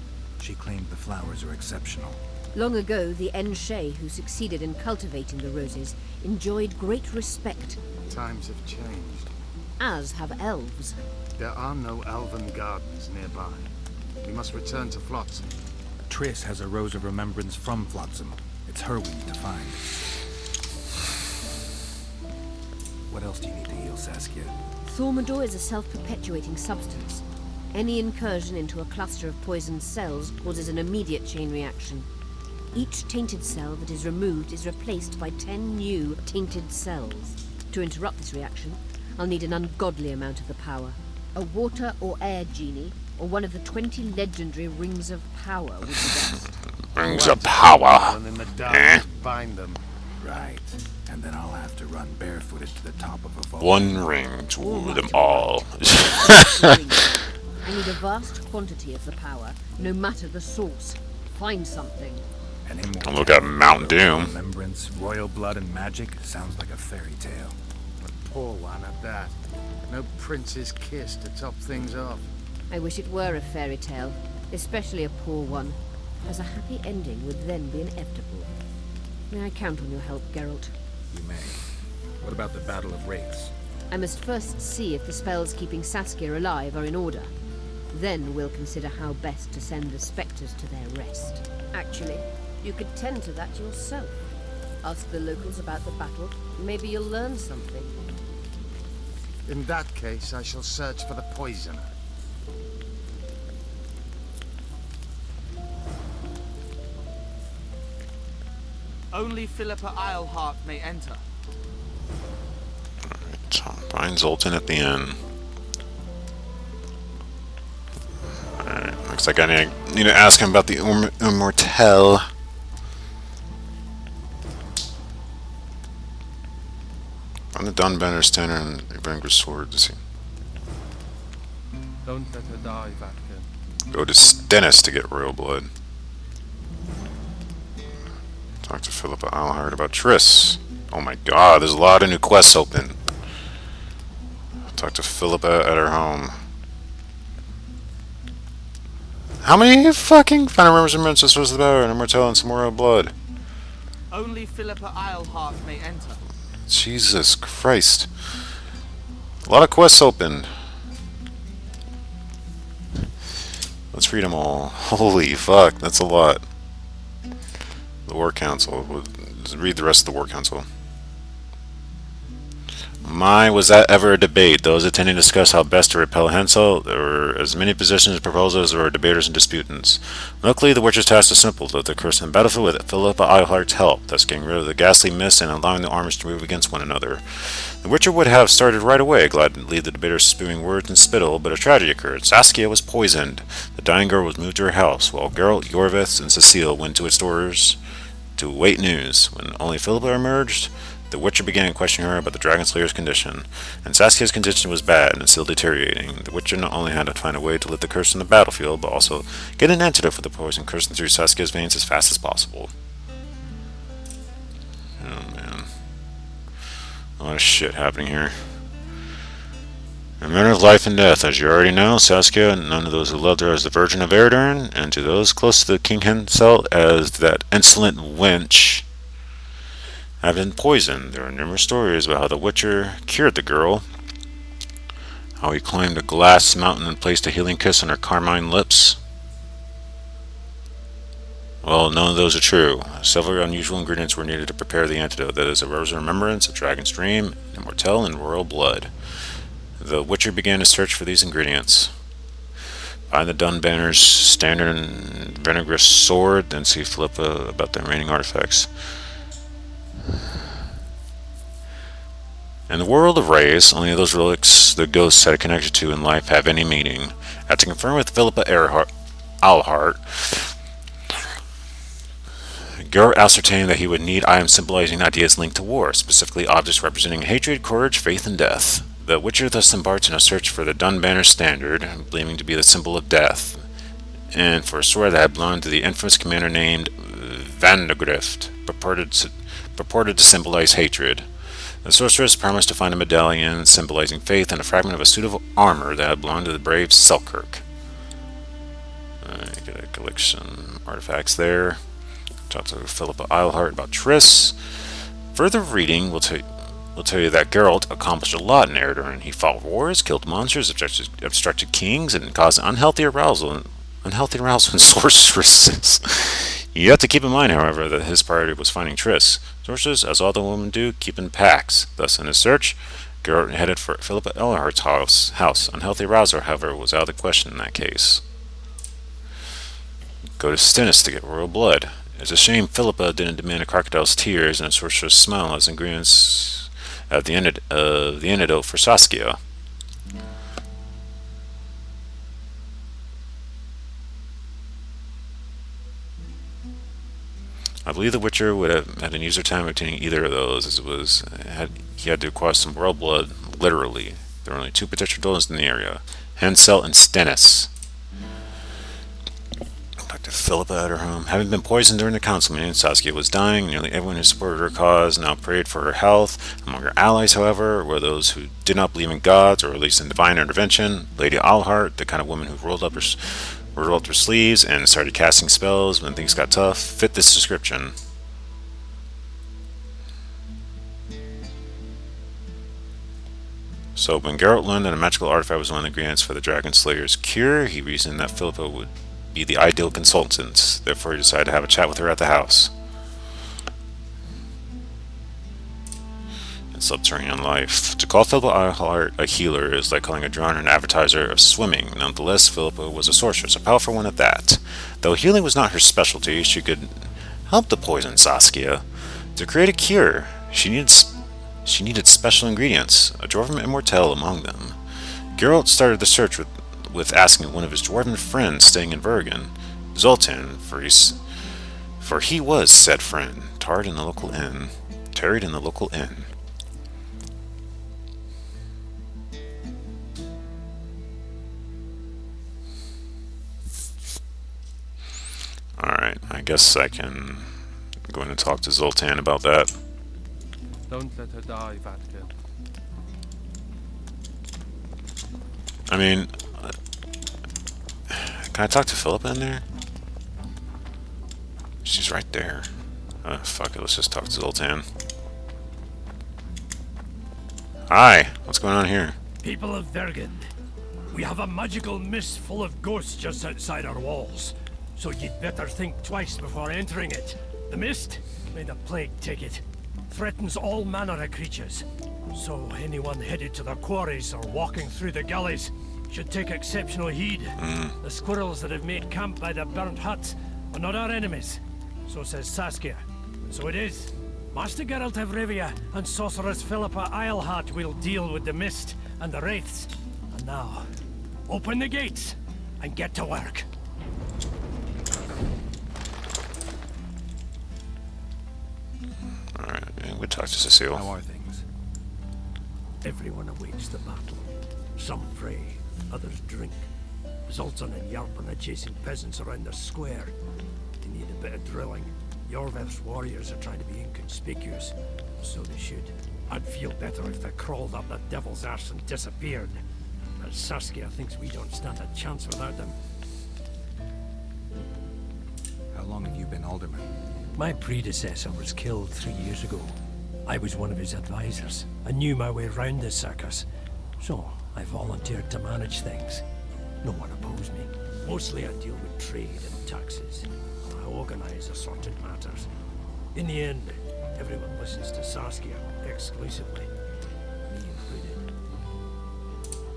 She claimed the flowers are exceptional. Long ago, the Enshe who succeeded in cultivating the roses enjoyed great respect, Times have changed. as have elves. There are no elven gardens nearby. We must return to Flotsam. Triss has a rose of remembrance from Flotsam. It's her we need to find. What else do you need to heal Saskia? Thaumadour is a self-perpetuating substance. Any incursion into a cluster of poisoned cells causes an immediate chain reaction. Each tainted cell that is removed is replaced by 10 new tainted cells. To interrupt this reaction, I'll need an ungodly amount of the power. A water or air genie, or one of the 20 legendary rings of power would be best. Rings of power. And in the dark, bind them. Right. And then I'll have to run barefooted to the top of a vault. One ring to rule them all. I need a vast quantity of the power, no matter the source. Find something. An immortal Look at Mount Doom. remembrance, royal blood, and magic sounds like a fairy tale. A poor one at that. No prince's kiss to top things off. I wish it were a fairy tale, especially a poor one, as a happy ending would then be inevitable. May I count on your help, Geralt? You may. What about the Battle of Wraiths? I must first see if the spells keeping Saskia alive are in order. Then we'll consider how best to send the spectres to their rest. Actually, you could tend to that yourself. Ask the locals about the battle. Maybe you'll learn something. In that case, I shall search for the poisoner. Only Philippa Eilhart may enter. Find Zoltan at the end. Alright, looks like I need to ask him about the Immortelle. Find the Dunbanner standard and Vanguard sword to see. Don't let her die, Vatkin. Go to Stennis to get royal blood. Talk to Philippa Eilhart about Triss. Oh my god, there's a lot of new quests open. Talk to Philippa at her home. How many fucking Final Remembrance is supposed to be about? Immortelle and some more blood. Only Philippa Eilhart may enter. Jesus Christ. A lot of quests open. Let's read them all. Holy fuck, that's a lot. The War Council. Read the rest of the War Council. My, was that ever a debate? Those attending discussed how best to repel Hensel. There were as many positions and proposals as there were debaters and disputants. Luckily, the Witcher's task was simple: to the curse on the battlefield with Philippa Eilhart's help, thus getting rid of the ghastly mist and allowing the armies to move against one another. The Witcher would have started right away, glad to leave the debaters spewing words and spittle, but a tragedy occurred. Saskia was poisoned. The dying girl was moved to her house, while Geralt, Yorvith, and Cecile went to its doors to await news. When only Philippa emerged, the Witcher began questioning her about the Dragon Slayer's condition, and Saskia's condition was bad and still deteriorating. The Witcher not only had to find a way to lift the curse on the battlefield, but also get an antidote for the poison coursing through Saskia's veins as fast as possible. Oh man. A lot of shit happening here. A matter of life and death, as you already know, Saskia, none of those who loved her as the Virgin of Eredurn, and to those close to the King Hensel as that insolent wench, have been poisoned. There are numerous stories about how the Witcher cured the girl, how he climbed a glass mountain and placed a healing kiss on her carmine lips. Well, none of those are true. Several unusual ingredients were needed to prepare the antidote, that is, a rose of remembrance, a dragon's dream, an immortelle, and royal blood. The Witcher began to search for these ingredients. Find the Dunbanner's standard and Venegrous sword, then see Philippa about the remaining artifacts. In the world of Wraiths, only those relics the ghosts had a connection to in life have any meaning. After confirming with Philippa Eilhart, Geralt ascertained that he would need items symbolizing ideas linked to war, specifically objects representing hatred, courage, faith, and death. The Witcher thus embarked on a search for the Dunbanner standard, believing to be the symbol of death, and for a sword that had belonged to the infamous commander named Vandegrift, purported to symbolize hatred. The sorceress promised to find a medallion symbolizing faith and a fragment of a suit of armor that had belonged to the brave Selkirk. Get a collection artifacts there. Talk to Philippa Eilhart about Triss. Further reading will tell you that Geralt accomplished a lot in Eredin. He fought wars, killed monsters, obstructed kings, and caused unhealthy arousal in sorceresses. You have to keep in mind, however, that his priority was finding Triss. Sorcerers, as all the women do, keep in packs. Thus, in his search, Geralt headed for Philippa Eilhart's house. Unhealthy arousal, however, was out of the question in that case. Go to Stennis to get royal blood. It's a shame Philippa didn't demand a crocodile's tears and a sorcerer's smile as ingredients of the antidote for Saskia. I believe the Witcher would have had an easier time obtaining either of those, as he had to acquire some royal blood, literally. There were only 2 potential donors in the area, Henselt and Stennis. Back to Philippa at her home. Having been poisoned during the council meeting, Saskia was dying. Nearly everyone who supported her cause now prayed for her health. Among her allies, however, were those who did not believe in gods, or at least in divine intervention. Lady Eilhart, the kind of woman who rolled up her sleeves and started casting spells when things got tough, fit this description. So when Geralt learned that a magical artifact was one of the ingredients for the Dragon Slayer's cure, he reasoned that Philippa would be the ideal consultant. Therefore, he decided to have a chat with her at the house. In subterranean life. To call Philippa Eilhart a healer is like calling a drone an advertiser of swimming. Nonetheless, Philippa was a sorceress, a powerful one at that. Though healing was not her specialty, she could help to poison Saskia. To create a cure, she needed special ingredients, a dwarven immortelle among them. Geralt started the search with asking one of his dwarven friends staying in Bergen, Zoltan, for he was said friend, tarried in the local inn. Alright, I guess I can go in and talk to Zoltan about that. Don't let her die, Vatkin. I mean, can I talk to Philippa in there? She's right there. Fuck it, let's just talk to Zoltan. Hi, what's going on here? People of Vergen, we have a magical mist full of ghosts just outside our walls, so you'd better think twice before entering it. The mist, may the plague take it, threatens all manner of creatures, so anyone headed to the quarries or walking through the gullies should take exceptional heed. The squirrels that have made camp by the burnt huts are not our enemies, so says Saskia. And so it is. Master Geralt of Rivia and Sorceress Philippa Eilhart will deal with the mist and the wraiths. And now, open the gates and get to work. Alright, we talk to Cecile. How are things? Everyone awaits the battle. Some pray, others drink. Zoltan and Yarpan are chasing peasants around the square. They need a bit of drilling. Yorveth's warriors are trying to be inconspicuous. So they should. I'd feel better if they crawled up the devil's arse and disappeared. But Saskia thinks we don't stand a chance without them. How long have you been alderman? My predecessor was killed 3 years ago. I was one of his advisors. I knew my way around this circus. So I volunteered to manage things. No one opposed me. Mostly I deal with trade and taxes. I organize assorted matters. In the end, everyone listens to Saskia exclusively. Me included.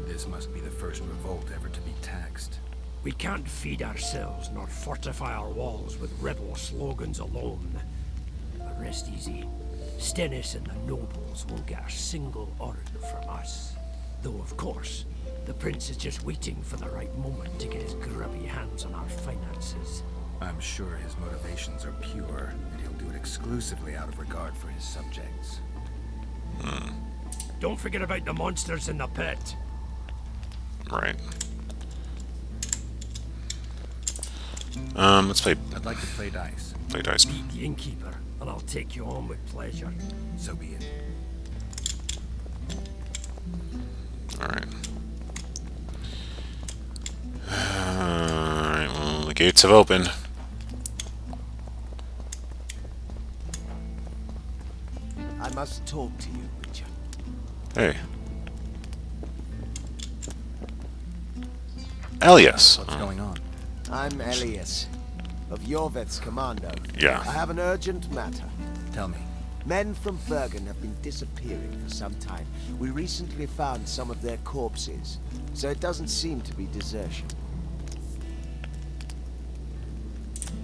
This must be the first revolt ever to be taxed. We can't feed ourselves nor fortify our walls with rebel slogans alone. But rest easy. Stennis and the nobles won't get a single order from us. Though, of course, the prince is just waiting for the right moment to get his grubby hands on our finances. I'm sure his motivations are pure, and he'll do it exclusively out of regard for his subjects. Don't forget about the monsters in the pit. Right. Let's play. I'd like to play dice. Play dice. Beat the innkeeper, and I'll take you on with pleasure. So be it. Alright. Alright, well, we gates have opened. I must talk to you, Witcher. Hey. Elias. What's going on? I'm Elias, of Yorvet's commando. Yeah. I have an urgent matter. Tell me. Men from Bergen have been disappearing for some time. We recently found some of their corpses, so it doesn't seem to be desertion.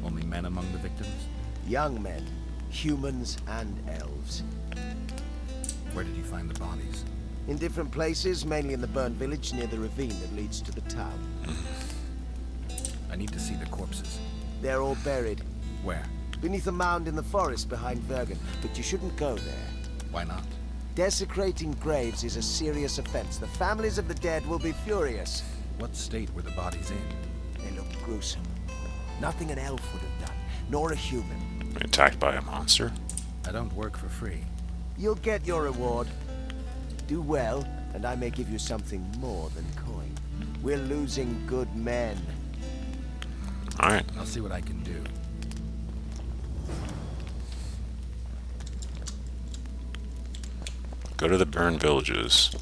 Only men among the victims? Young men, humans and elves. Where did you find the bodies? In different places, mainly in the burned village near the ravine that leads to the town. I need to see the corpses. They're all buried. Where? Beneath a mound in the forest behind Bergen, but you shouldn't go there. Why not? Desecrating graves is a serious offense. The families of the dead will be furious. What state were the bodies in? They look gruesome. Nothing an elf would have done, nor a human. Attacked by a monster? I don't work for free. You'll get your reward. Do well, and I may give you something more than coin. We're losing good men. Alright. I'll see what I can do. Go to the burned villages.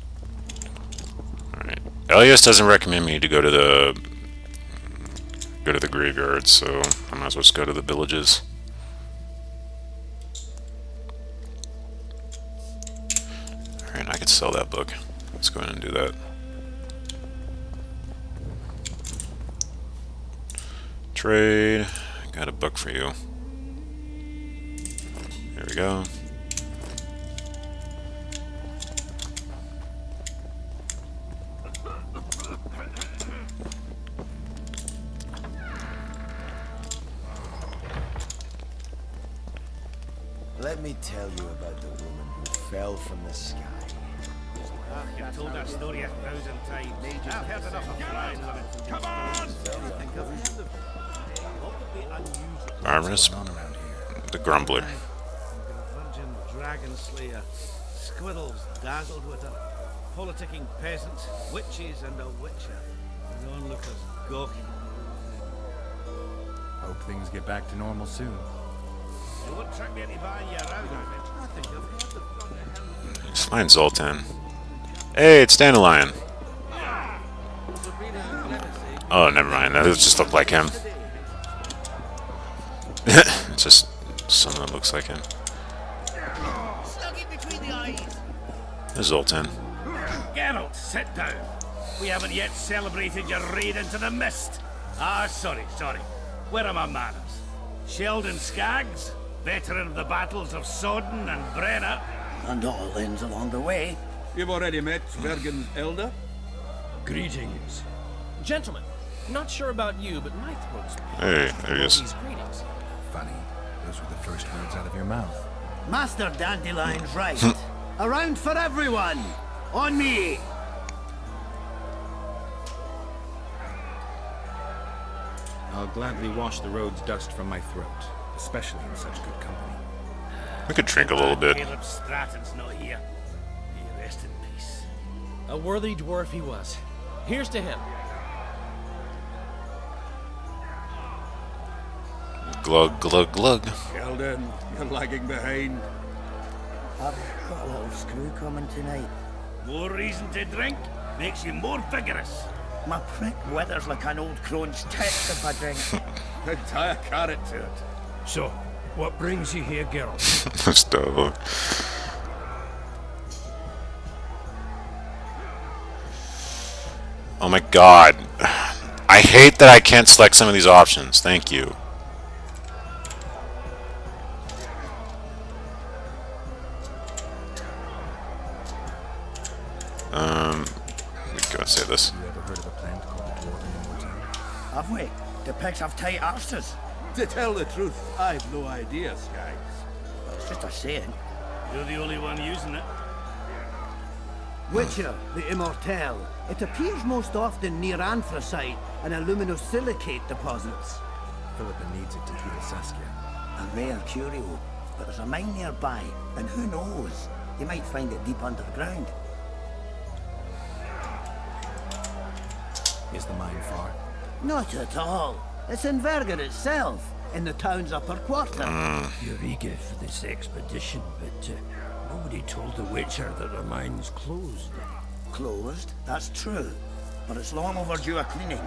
Alright. Elias doesn't recommend me to go to the graveyard, so I might as well just go to the villages. Alright, I could sell that book. Let's go ahead and do that. Trade. Got a book for you. There we go. Let me tell you about the woman who fell from the sky. You've told that story 1,000 times. I've heard enough of flying with it. Come on! Artemis, the Grumbler. Virgin dragon slayer, squirrels dazzled with her, politicking peasants, witches and a witcher, and onlookers gawking. Hope things get back to normal soon. You wouldn't trick me into buying you around, I think I've heard the front of him. Let's find Zoltan. Hey, it's Dandelion. Oh, never mind. That just looked like him. It's just someone that looks like him. There's Zoltan. Geralt, sit down. We haven't yet celebrated your raid into the mist. Ah, sorry. Where are my manners? Sheldon Skaggs, veteran of the battles of Sodden and Brenna. And all ends along the way. You've already met Bergen's elder? Greetings. Gentlemen, not sure about you, but my throat's Hey, there he is. these greetings. Funny. Those were the first words out of your mouth. Master Dandelion's right. Around for everyone. On me. I'll gladly wash the road's dust from my throat, especially in such good company. We could drink a little bit. Caleb Stratton's not here. May he rest in peace. A worthy dwarf he was. Here's to him. Glug, glug, glug. Sheldon, you're lagging behind. I've got a little screw coming tonight. More reason to drink makes you more vigorous. My prick withers like an old crone's tits if I drink. Then tie a carrot to it. So, what brings you here, Geralt? Stuff. Oh my god. I hate that I can't select some of these options. Thank you. We can go and say this. You ever heard of a plant called the Dwarven Immortal? Have we? The pigs have tight arses. To tell the truth, I've no idea, Skaggs. It's just a saying. You're the only one using it. Witcher, the Immortelle. It appears most often near anthracite and aluminosilicate deposits. Philippa needs it to heal Saskia. A rare curio, but there's a mine nearby, and who knows? You might find it deep underground. Is the mine far? Not at all. It's in Vergen itself, in the town's upper quarter. You're eager for this expedition, but nobody told the Witcher that the mine's closed. Closed? That's true. But it's long overdue a cleaning.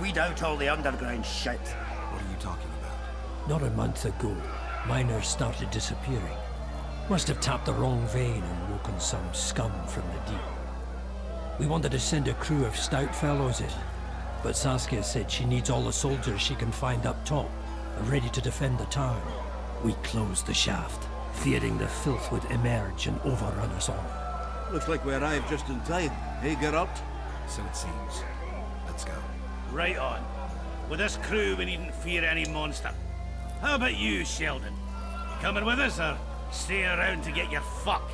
Weed out all the underground shit. What are you talking about? Not a month ago, miners started disappearing. Must have tapped the wrong vein and woken some scum from the deep. We wanted to send a crew of stout fellows in, but Saskia said she needs all the soldiers she can find up top and ready to defend the town. We closed the shaft, fearing the filth would emerge and overrun us all. Looks like we arrived just in time. Hey, Geralt? So it seems. Let's go. Right on. With this crew, we needn't fear any monster. How about you, Sheldon? Coming with us, or stay around to get your fuck?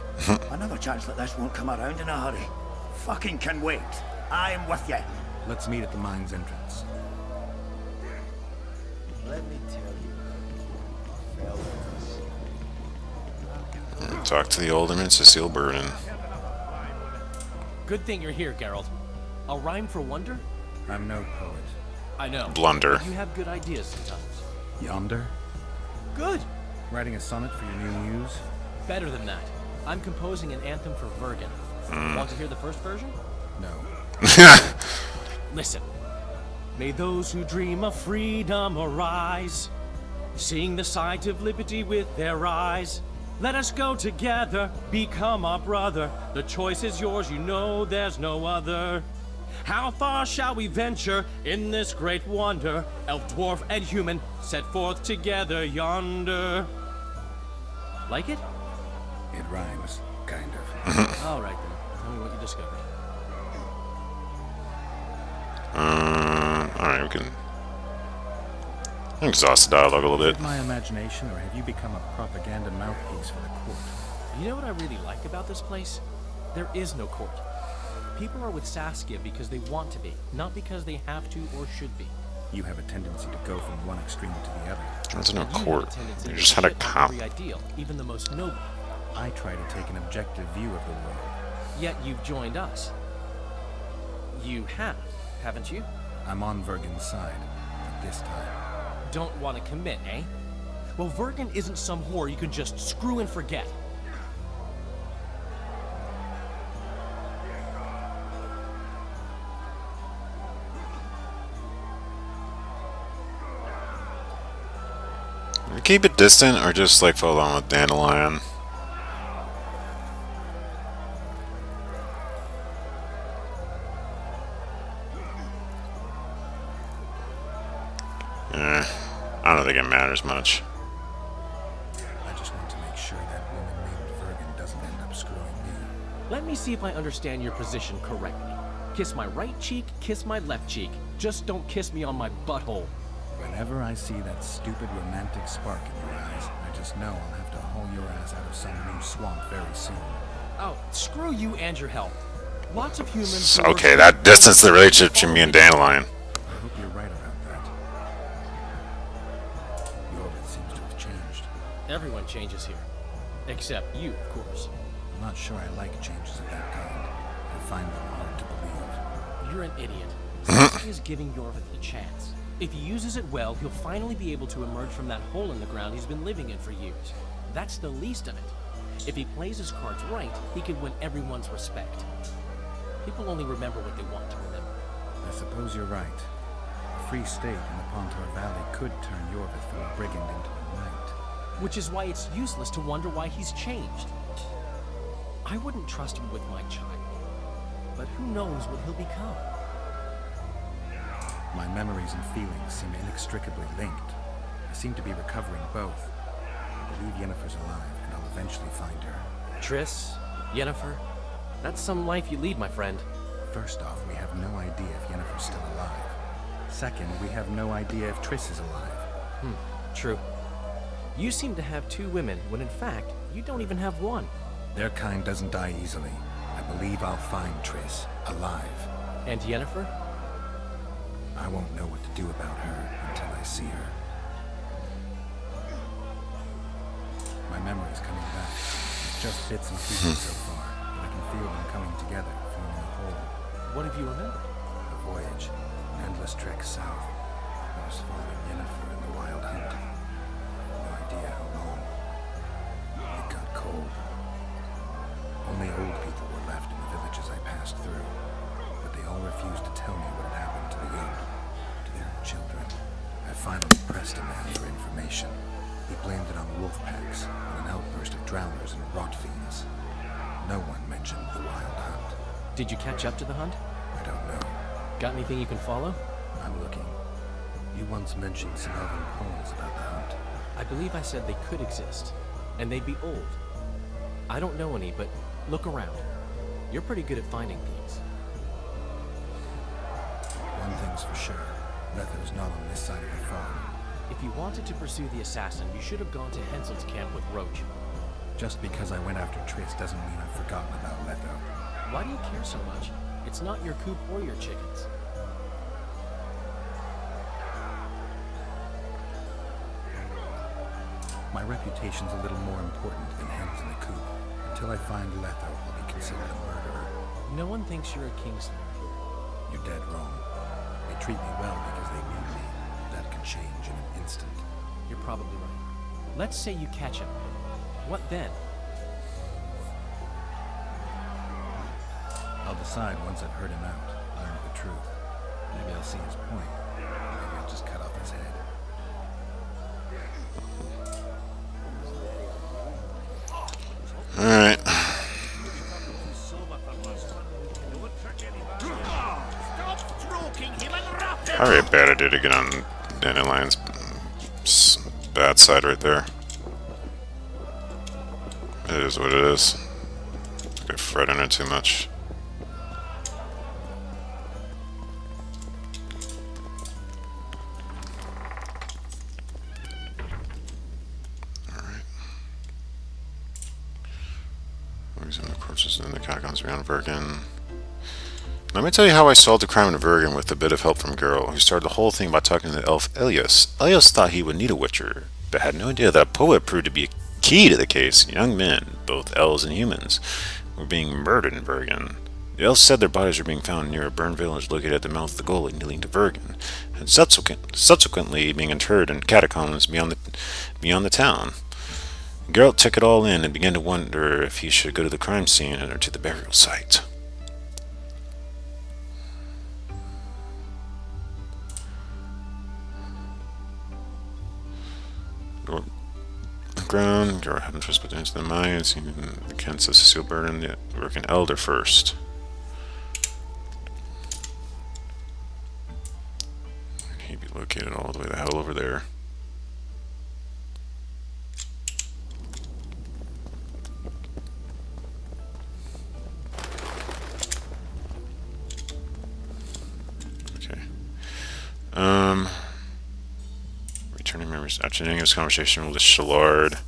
Another chance like this won't come around in a hurry. Fucking can wait. I'm with you. Let's meet at the mine's entrance. Let me tell you, fellas. Talk to the alderman, Cecile Burden. Good thing you're here, Geralt. A rhyme for wonder? I'm no poet. I know. Blunder. You have good ideas sometimes. Yonder? Good. Writing a sonnet for your new muse? Better than that. I'm composing an anthem for Vergen. Want to hear the first version? No. Listen. May those who dream of freedom arise, seeing the sight of liberty with their eyes. Let us go together, become our brother. The choice is yours, you know there's no other. How far shall we venture in this great wonder? Elf, dwarf, and human set forth together yonder. Like it? It rhymes, kind of. All right then. Tell me what you discovered. Alright, we can exhaust the dialogue a little bit. Is it my imagination, or have you become a propaganda mouthpiece for the court? You know what I really like about this place? There is no court. People are with Saskia because they want to be, not because they have to or should be. You have a tendency to go from one extreme to the other. There's no You have court. a tendency You to just had a shit on comp. every ideal, even the most noble. I try to take an objective view of the world. Yet you've joined us. You have, haven't you? I'm on Vergen's side, but this time. Don't want to commit, eh? Well, Vergen isn't some whore you can just screw and forget. Keep it distant or just like follow on with Dandelion. I don't think it matters much. I just want to make sure that woman named Vergen doesn't end up screwing me. Let me see if I understand your position correctly. Kiss my right cheek, kiss my left cheek. Just don't kiss me on my butthole. Whenever I see that stupid romantic spark in your eyes, I just know I'll have to haul your ass out of some new swamp very soon. Oh, screw you and your help. Lots of humans... Okay, that distanced the relationship between me and Dandelion. I hope you're right about that. Yorvith seems to have changed. Everyone changes here. Except you, of course. I'm not sure I like changes of that kind. I find them hard to believe. You're an idiot. Saskia is giving Yorvith a chance. If he uses it well, he'll finally be able to emerge from that hole in the ground he's been living in for years. That's the least of it. If he plays his cards right, he can win everyone's respect. People only remember what they want to remember. I suppose you're right. A free state in the Pontar Valley could turn Yorvith from a brigand into a knight. Which is why it's useless to wonder why he's changed. I wouldn't trust him with my child. But who knows what he'll become? My memories and feelings seem inextricably linked. I seem to be recovering both. I believe Yennefer's alive, and I'll eventually find her. Triss, Yennefer, that's some life you lead, my friend. First off, we have no idea if Yennefer's still alive. Second, we have no idea if Triss is alive. True. You seem to have two women, when in fact, you don't even have one. Their kind doesn't die easily. I believe I'll find Triss, alive. And Yennefer? I won't know what to do about her until I see her. My memory's coming back. It's just bits and pieces so far, but I can feel them coming together, forming a whole. What have you remembered? A voyage, an endless trek south. There was lost Father Yennefer in the Wild Hunt. No idea how long. It got cold. Only old people were left in the villages I passed through, but they all refused to tell me what had happened to the young, to their children. I finally pressed a man for information. He blamed it on wolf packs, on an outburst of drowners and rot fiends. No one mentioned the Wild Hunt. Did you catch up to the hunt? I don't know. Got anything you can follow? I'm looking. You once mentioned some elven poems about the hunt. I believe I said they could exist, and they'd be old. I don't know any, but look around. You're pretty good at finding things. One thing's for sure. Letho's not on this side of the farm. If you wanted to pursue the assassin, you should have gone to Hensel's camp with Roach. Just because I went after Triss doesn't mean I've forgotten about Letho. Why do you care so much? It's not your coop or your chickens. My reputation's a little more important than hens in the coop. Until I find Letho, I'll be considered a murderer. No one thinks you're a Kingslayer. You're dead wrong. They treat me well because they need me. That can change in an instant. You're probably right. Let's say you catch him. What then? I'll decide once I've heard him out, learned the truth. Maybe I'll see his point. Maybe I'll just cut off his head. Alright. Probably a bad idea to get on Dandelion's bad side right there. It is what it is. I fret on it too much. Examine the corpses in the catacombs beyond Vergen. Let me tell you how I solved the crime in Vergen with a bit of help from Geralt, who started the whole thing by talking to the elf Elias. Elias thought he would need a witcher, but had no idea that a poet proved to be a key to the case. Young men, both elves and humans, were being murdered in Vergen. The elves said their bodies were being found near a burned village located at the mouth of the gully leading to Vergen, and subsequently being interred in catacombs beyond the town. Geralt took it all in and began to wonder if he should go to the crime scene or to the burial site. Ground, Geralt had interest put into the mines, the Kents of Cecile Burden, the Vergen Elder first. He'd be located all the way the hell over there. Returning memories. After ending his conversation with Shallard,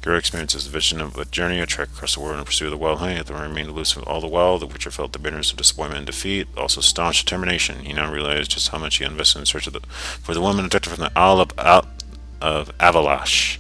Geralt experiences the vision of a journey, a trek across the world in pursuit of the Wild Hunt. Yet the one remained elusive all the while. The Witcher felt the bitterness of disappointment and defeat, also staunch determination. He now realized just how much he invested in search of for the woman abducted from the Isle of Avalash.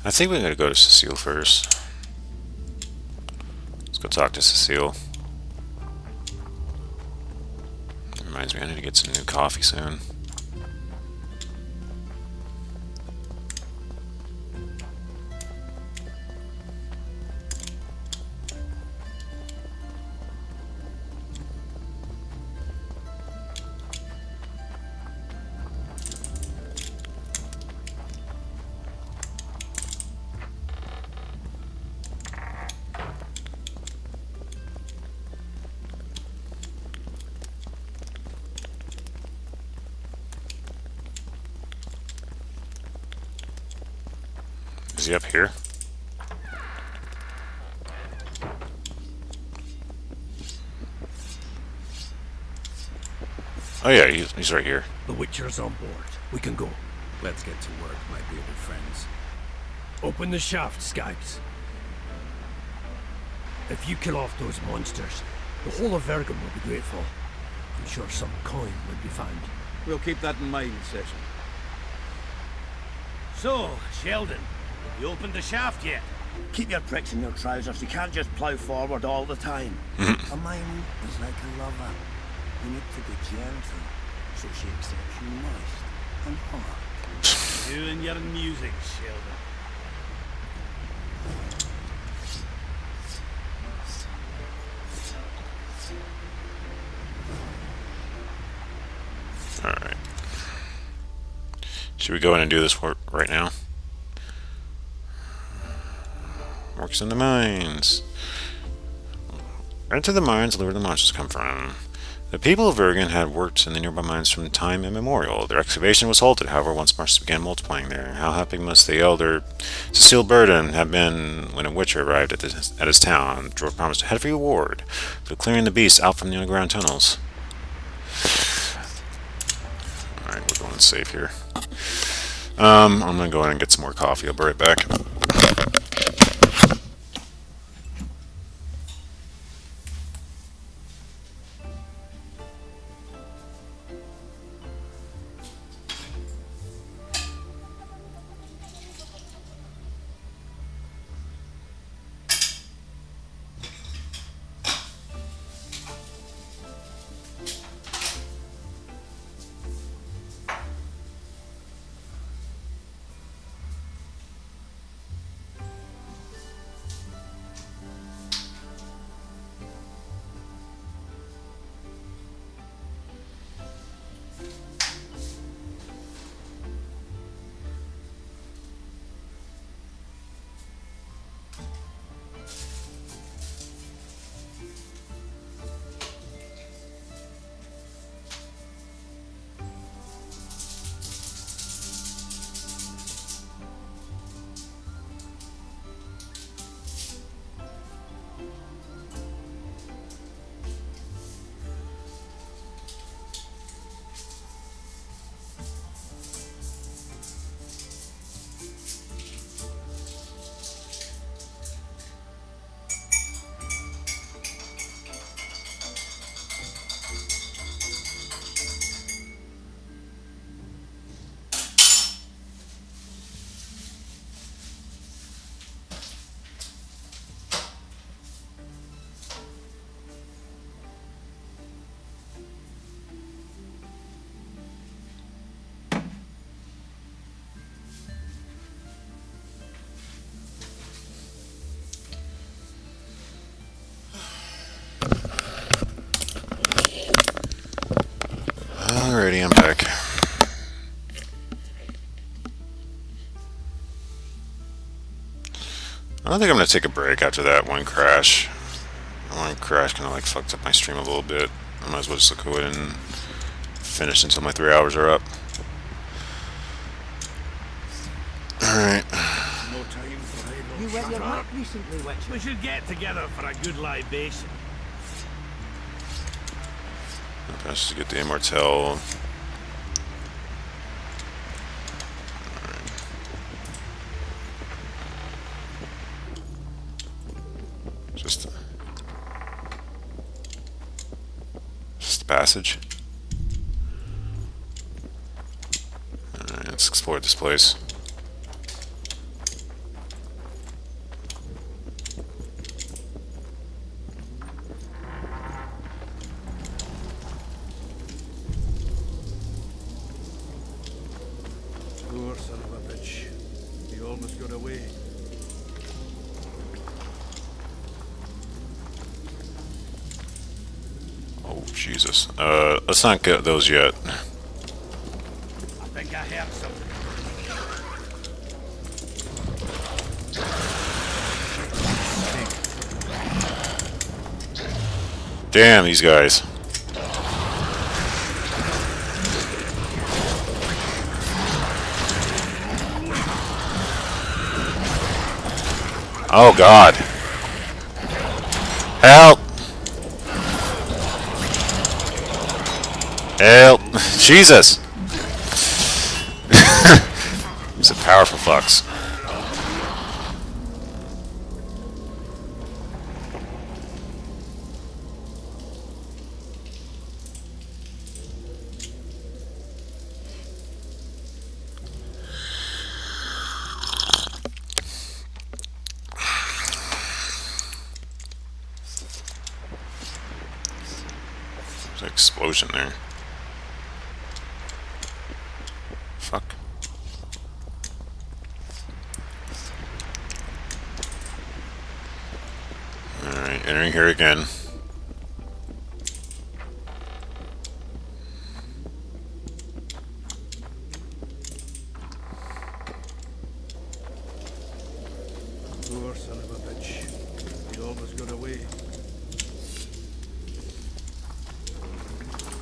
I think we're gonna go to Cecile first. Let's go talk to Cecile. Reminds me, I need to get some new coffee soon. Is he up here? Oh yeah, he's right here. The Witcher's on board. We can go. Let's get to work, my bearded friends. Open the shaft, Skaggs. If you kill off those monsters, the whole of Vergen will be grateful. I'm sure some coin will be found. We'll keep that in mind, Session. So, Sheldon, you opened the shaft yet? Keep your pricks in your trousers. You can't just plough forward all the time. A mine is like a lover. You need to be gentle, so she accepts you moist and hot. You and your music, Sheldon. Alright. Should we go in and do this work right now? Works in the mines. Enter the mines where the monsters come from. The people of Vergen had worked in the nearby mines from time immemorial. Their excavation was halted, however, once monsters began multiplying there. How happy must the elder Cecile Burden have been when a witcher arrived at his town. Dror promised a heavy reward for clearing the beasts out from the underground tunnels. Alright, we're going safe here. I'm gonna go in and get some more coffee. I'll be right back. Alrighty, I'm back. I don't think I'm gonna take a break after that one crash. One crash kind of like fucked up my stream a little bit. I might as well just go ahead and finish until my 3 hours are up. Alright. No time for idle You went your chatter. work recently, Witcher. We should get together for a good libation. Let's just get the Immortelle. Just the passage. Alright, let's explore this place. Poor son of a bitch. He almost got away. Oh, Jesus. Let's not get those yet. I think I heard something. Damn, these guys. Oh, God. Help! Help! Jesus! He's a powerful fox. There's an explosion there. Fuck. Alright, entering here again. Poor son of a bitch. He almost got away.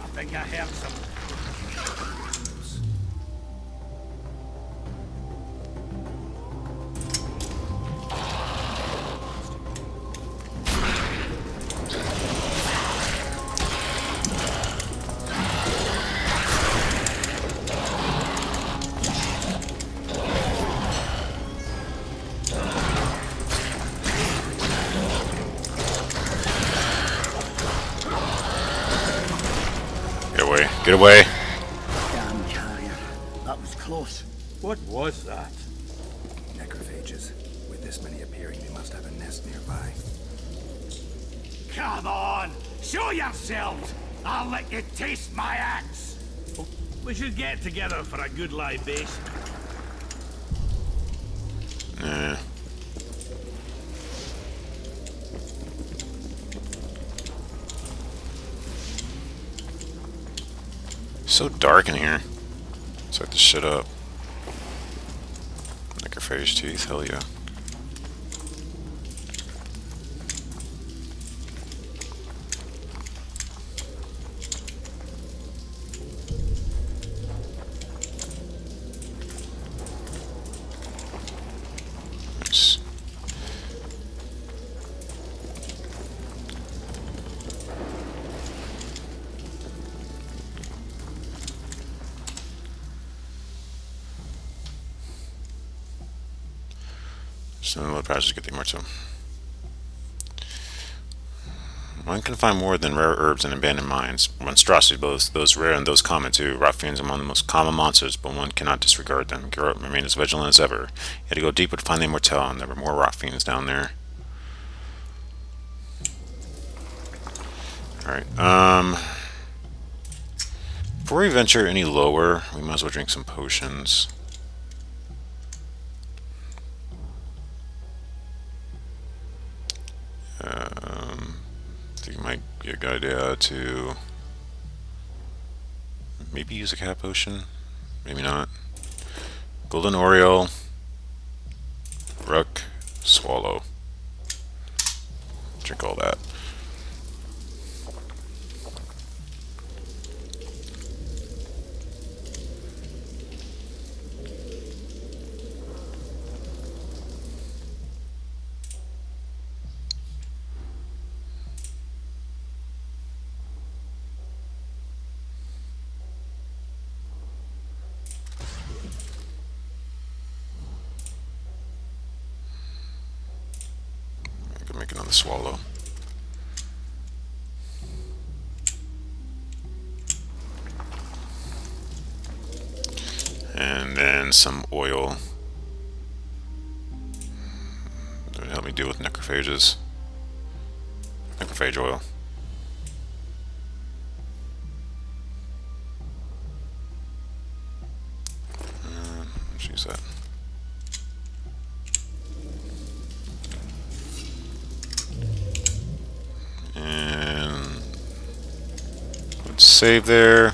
I think I heard some. Get away. Damn carrier. That was close. What was that? Necrophages. With this many appearing, they must have a nest nearby. Come on! Show yourselves! I'll let you taste my axe! We should get together for a good libation. Nah. So dark in here. Let's light this shit up. Necrophage teeth, hell yeah. Nice. So another passage to get the immortal. One can find more than rare herbs in abandoned mines. Monstrosities, both those rare and those common too. Rock fiends are among the most common monsters, but one cannot disregard them. Geralt remained as vigilant as ever. He had to go deeper to find the immortal, and there were more rock fiends down there. Alright, before we venture any lower, we might as well drink some potions. I think it might be a good idea to maybe use a cat potion, maybe not. Golden Oriole, Rook, Swallow. Drink all that. Make another swallow. And then some oil. That would help me deal with necrophages. Necrophage oil. Let's use that. Save there.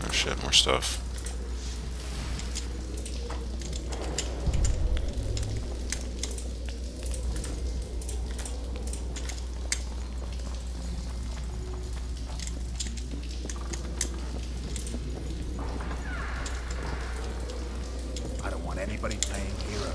Oh shit, more stuff. anybody playing hero.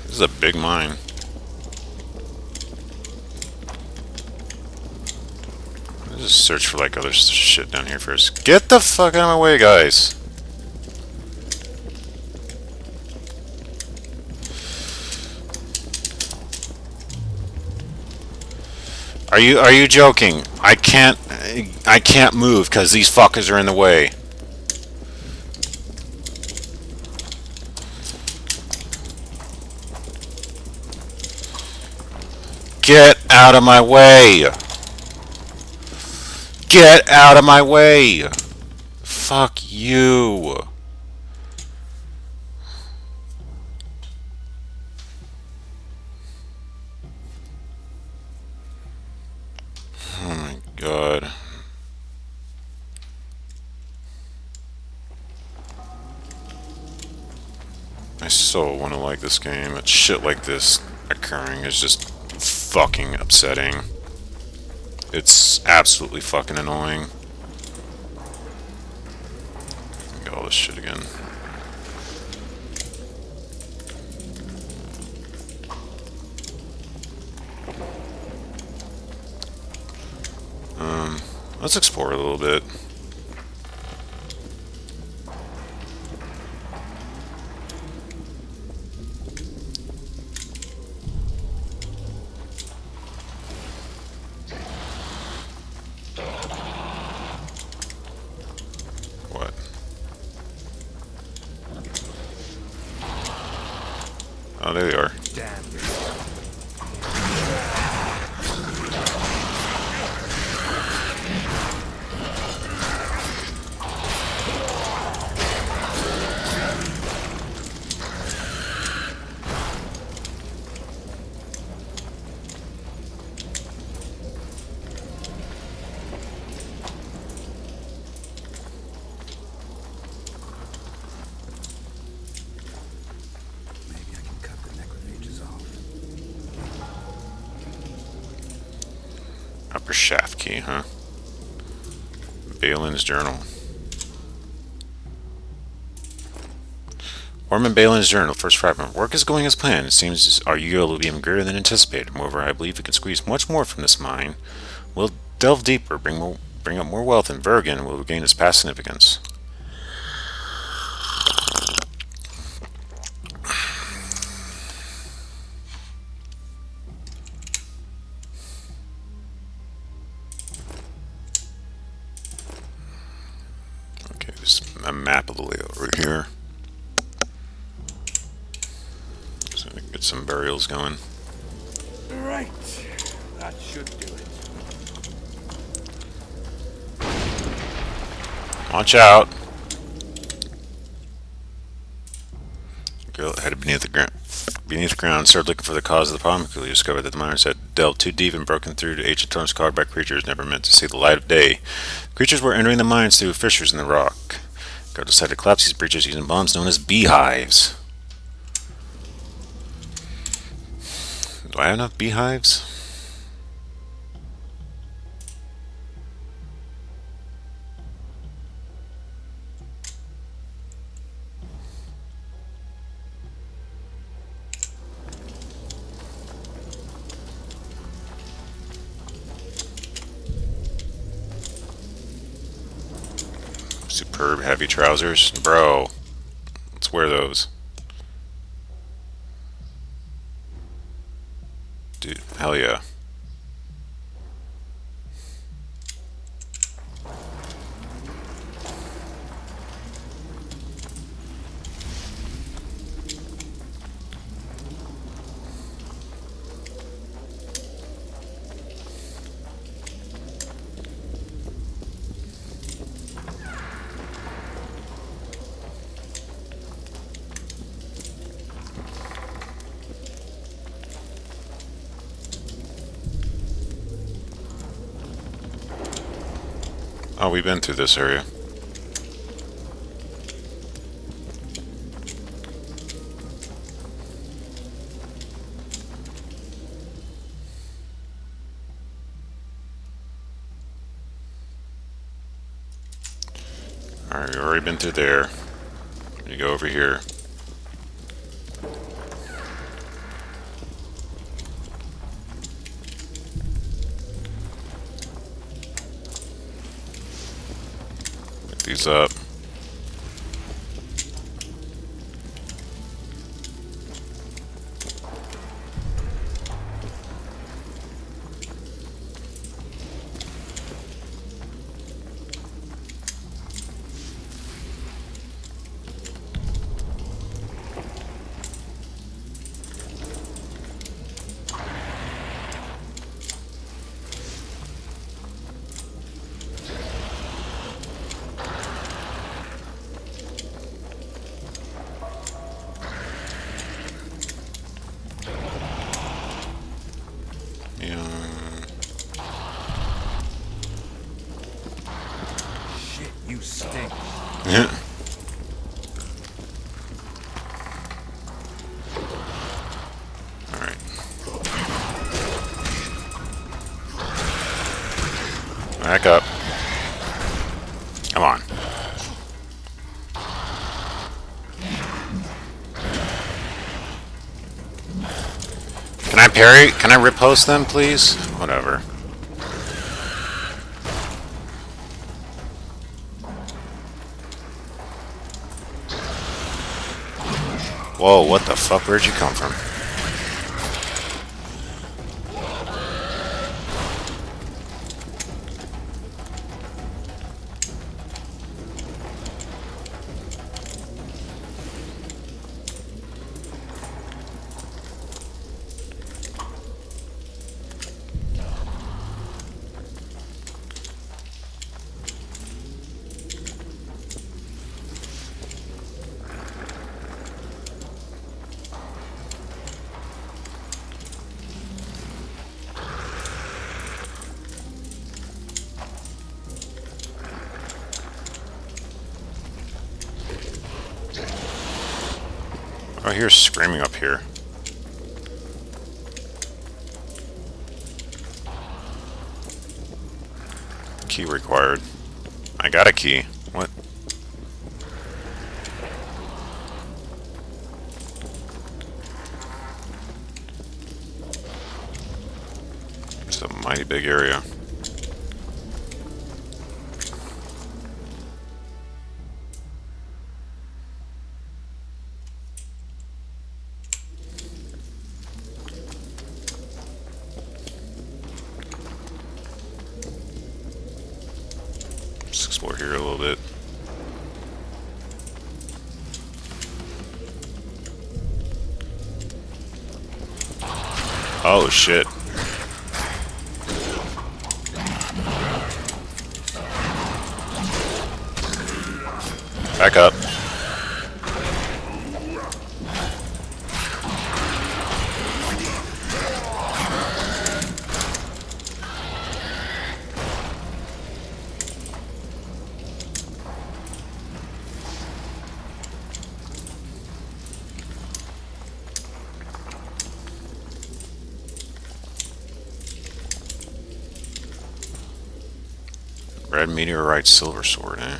This is a big mine. Let's just search for like other shit down here first. Get the fuck out of my way, guys. Are you joking? I can't move because these fuckers are in the way. Get out of my way! Get out of my way! Fuck you! Oh my god. I so want to like this game, but shit like this occurring is just fucking upsetting. It's absolutely fucking annoying. Get all this shit again. Let's explore a little bit. What? Oh, there they are. Damn. Upper shaft key, huh? Balin's journal. Ormond Balin's journal, first fragment. Work is going as planned. It seems our yield will be even greater than anticipated. Moreover, I believe we can squeeze much more from this mine. We'll delve deeper, bring up more wealth, and Vergen will regain its past significance. Okay, there's a map of the layout right here. So I can get some burials going. Right. That should do it. Watch out! Girl headed beneath the ground, started looking for the cause of the problem. Quickly discovered that the miners had delved too deep and broken through to ancient tunnels carved by creatures never meant to see the light of day. Creatures were entering the mines through fissures in the rock. Guard decided to collapse these breaches using bombs known as beehives. Do I have enough beehives? Superb heavy trousers. Bro. Let's wear those. Dude, hell yeah. Oh, we've been through this area. Alright, we've already been through there. You go over here. These up. Shit, you stink. Yeah. Alright. Back up. Come on. Can I parry? Can I riposte them, please? Whatever. Whoa, what the fuck? Where'd you come from? I hear screaming up here. Key required. I got a key. What? It's a mighty big area. Let's explore here a little bit. Oh shit. Back up. Red meteorite silver sword, eh?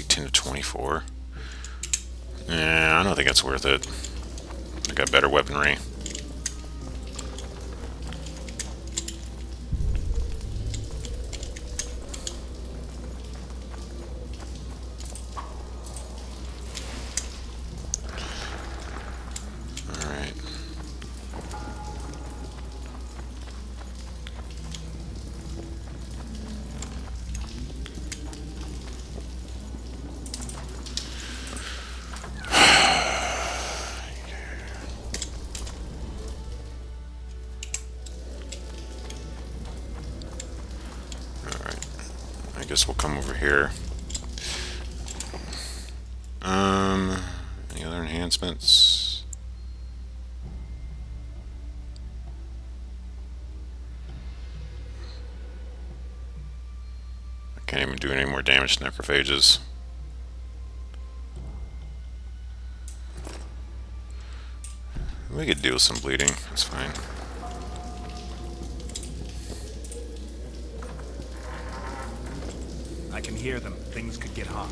To 24. Yeah, I don't think that's worth it. I got better weaponry. guess we'll come over here. Any other enhancements? I can't even do any more damage to necrophages. We could deal with some bleeding, that's fine. I can hear them. Things could get hot.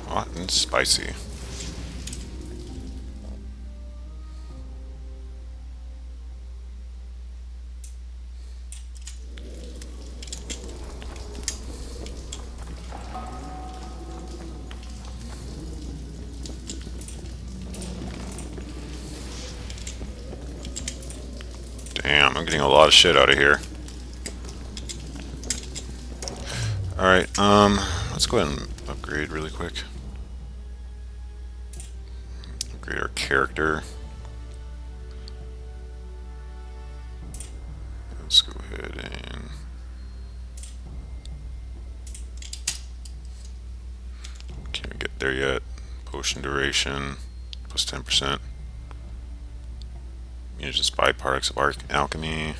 Hot and spicy. Damn, I'm getting a lot of shit out of here. Alright, let's go ahead and upgrade really quick. Upgrade our character. Let's go ahead and can't get there yet. Potion duration plus 10%. Uses byproducts of alchemy.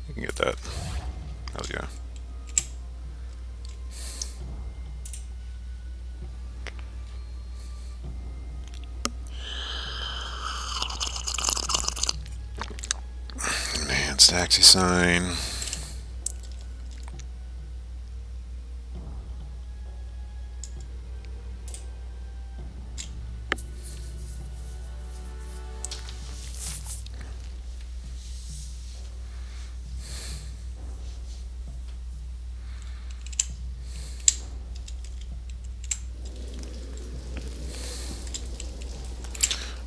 You can get that. Hell yeah. Enhanced Axie sign.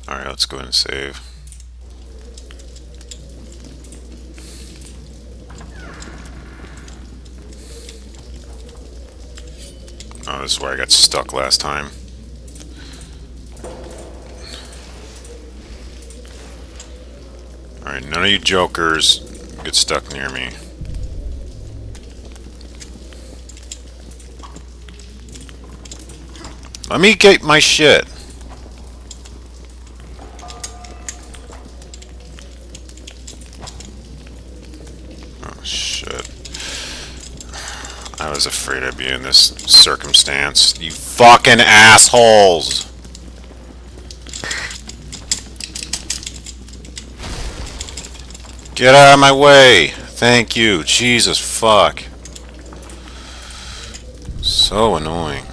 Alright, let's go ahead and save. Oh, this is where I got stuck last time. Alright, none of you jokers get stuck near me. Let me get my shit. I was afraid I'd be in this circumstance. You fucking assholes! Get out of my way! Thank you. Jesus fuck. So annoying.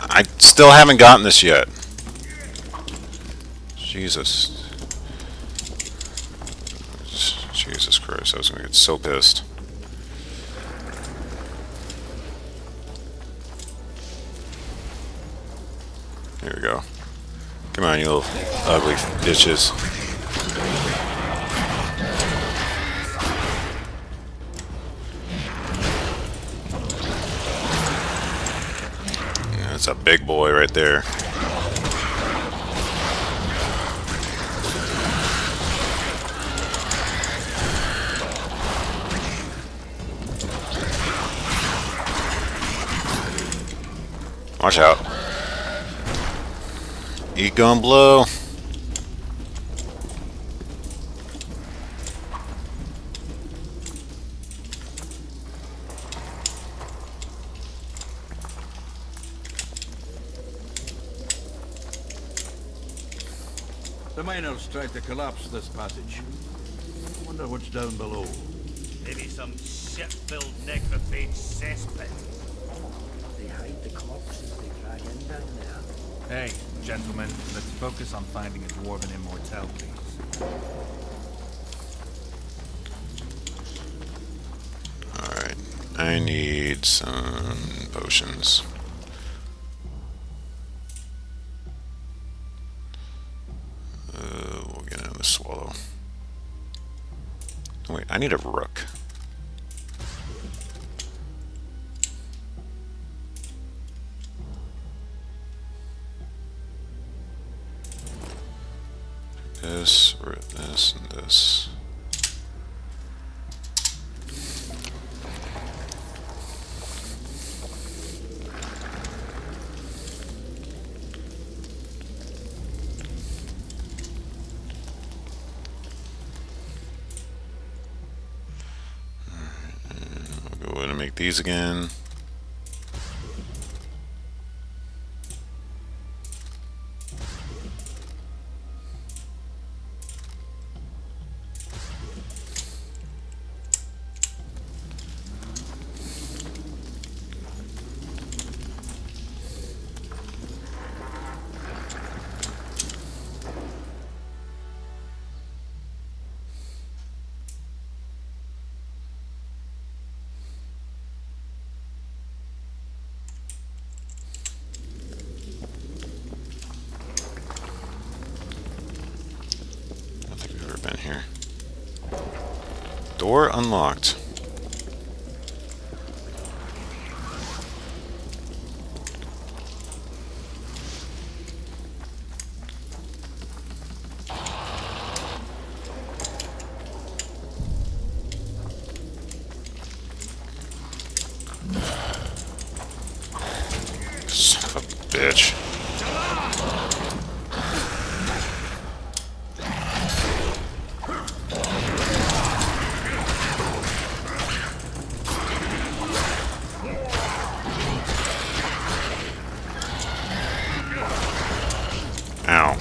I still haven't gotten this yet. Jesus. Jesus Christ, I was gonna get so pissed. Here we go. Come on, you little ugly bitches. Yeah, that's a big boy right there. Watch out. Eat gun blow. The miners tried to collapse this passage. Wonder what's down below. Maybe some shit-filled necrophage cesspit. They hide the corpses they drag in down there. Hey, gentlemen, let's focus on finding a dwarven immortal, please. Alright, I need some potions. We'll get another swallow. Oh, wait, I need a rook. This, this, and this. I'll go ahead and make these again. Been here. Door unlocked. Son of a bitch. Ow.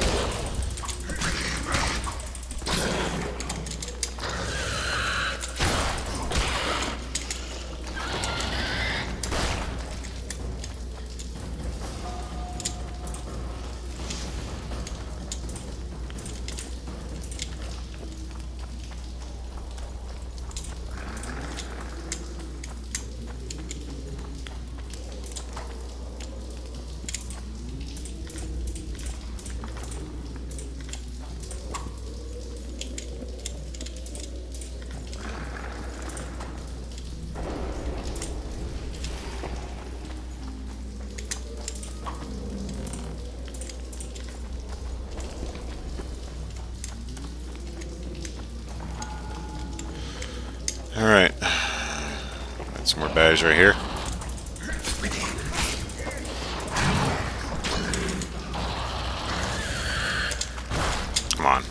Alright. Got some more bags right here. Come on.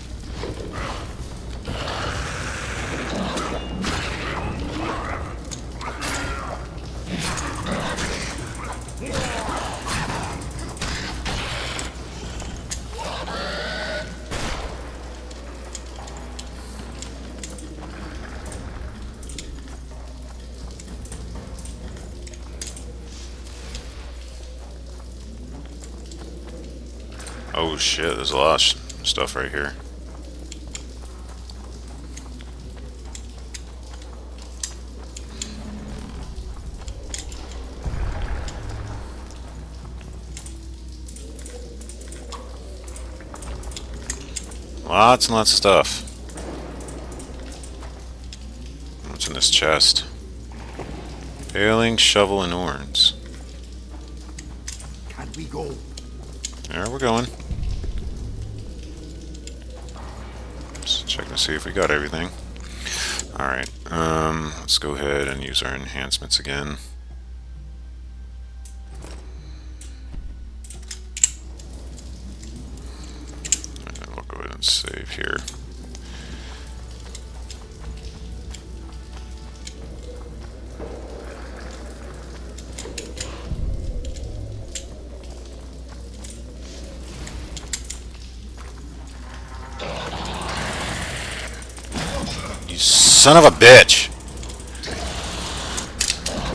Oh shit, there's a lot of stuff right here. Lots and lots of stuff. What's in this chest? Paling, shovel, and horns. Can we go? There we're going. Just checking to see if we got everything. Alright, let's go ahead and use our enhancements again. And we'll go ahead and save here. Son of a bitch!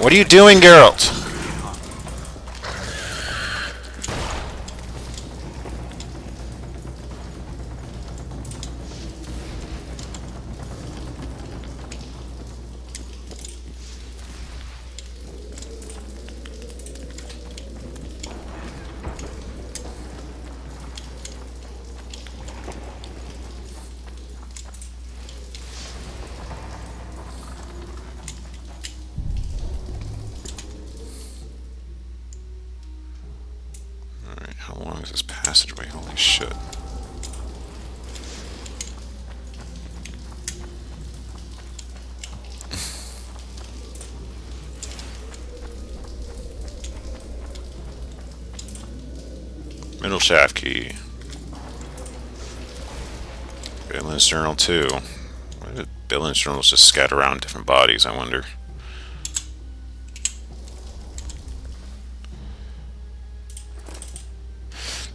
What are you doing, Geralt? Alright, how long is this passageway? Holy shit. Middle shaft key. Balin's journal 2. Why did Balin's journals just scatter around different bodies, I wonder?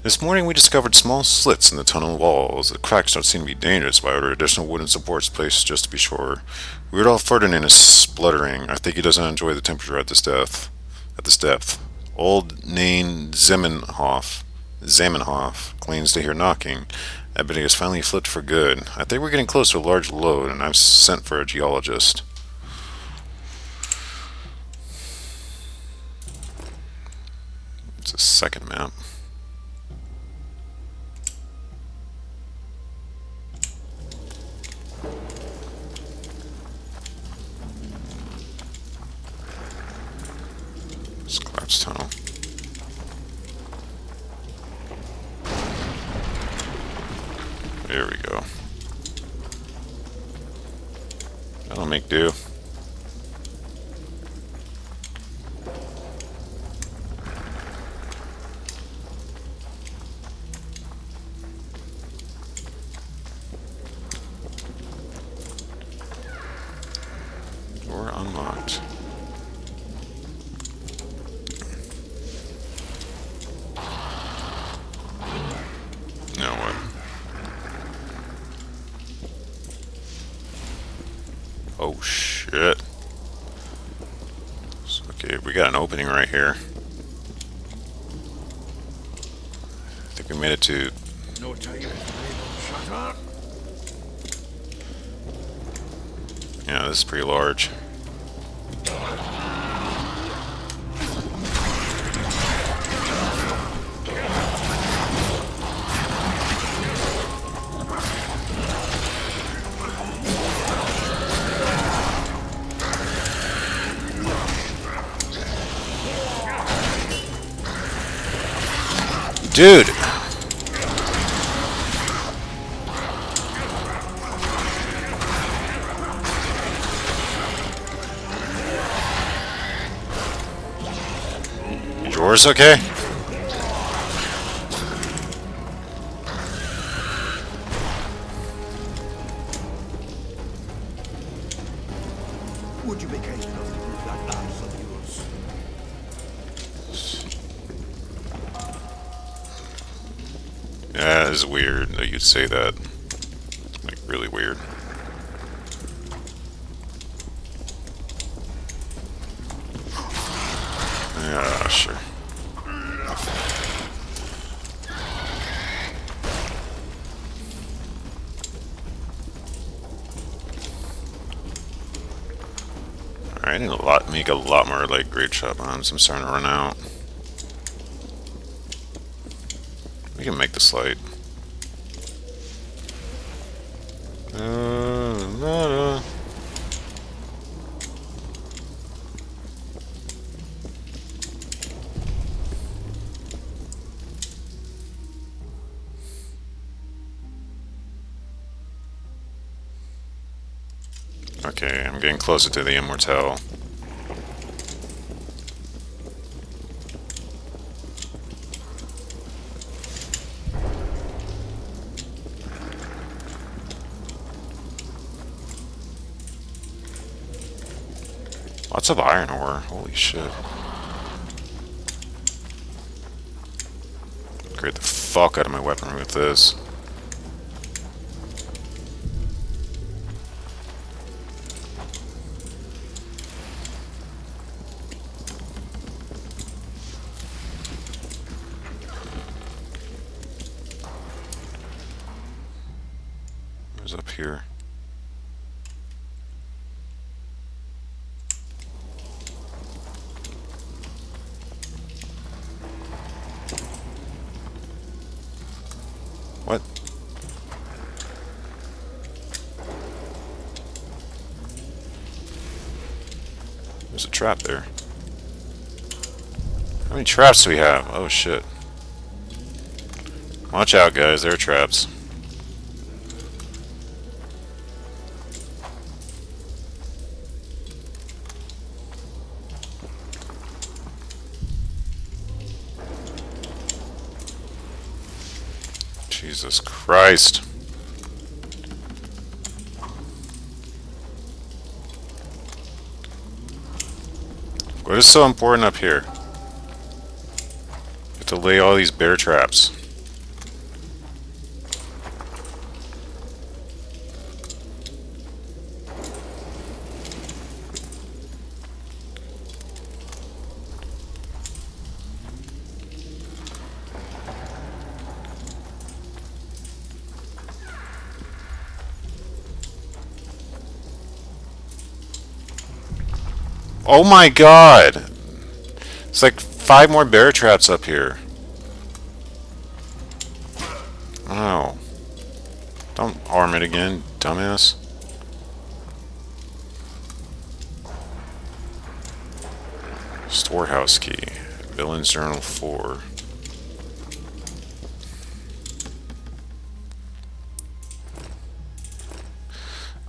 This morning we discovered small slits in the tunnel walls. The cracks don't seem to be dangerous, but I ordered additional wooden supports placed just to be sure. Rudolf Ferdinand is spluttering. I think he doesn't enjoy the temperature at this depth. Old Nain Zamenhof claims to hear knocking. I bet he has finally flipped for good. I think we're getting close to a large load, and I've sent for a geologist. It's a second map. It's a collapsed tunnel. There we go. That'll make do. Door unlocked. Now what? Oh shit. So, okay, we got an opening right here. I think we made it to... No time. Shut up. Yeah, this is pretty large. Dude! Yours okay? Would you be kind enough to move that ass of yours? Yeah, it's weird that you'd say that. Like, really weird. Yeah, sure. Alright, I need make a lot more like great shot bombs. I'm starting to run out. We can make this light. Okay, I'm getting closer to the Immortelle. Lots of iron ore, holy shit. Upgrade the fuck out of my weaponry with this. was up here. What? There's a trap there. How many traps do we have? Oh shit. Watch out, guys, there are traps. Jesus Christ. What is so important up here? You have to lay all these bear traps. Oh my god! It's like 5 more bear traps up here. Oh. Don't arm it again, dumbass. Storehouse key. Villain's Journal 4.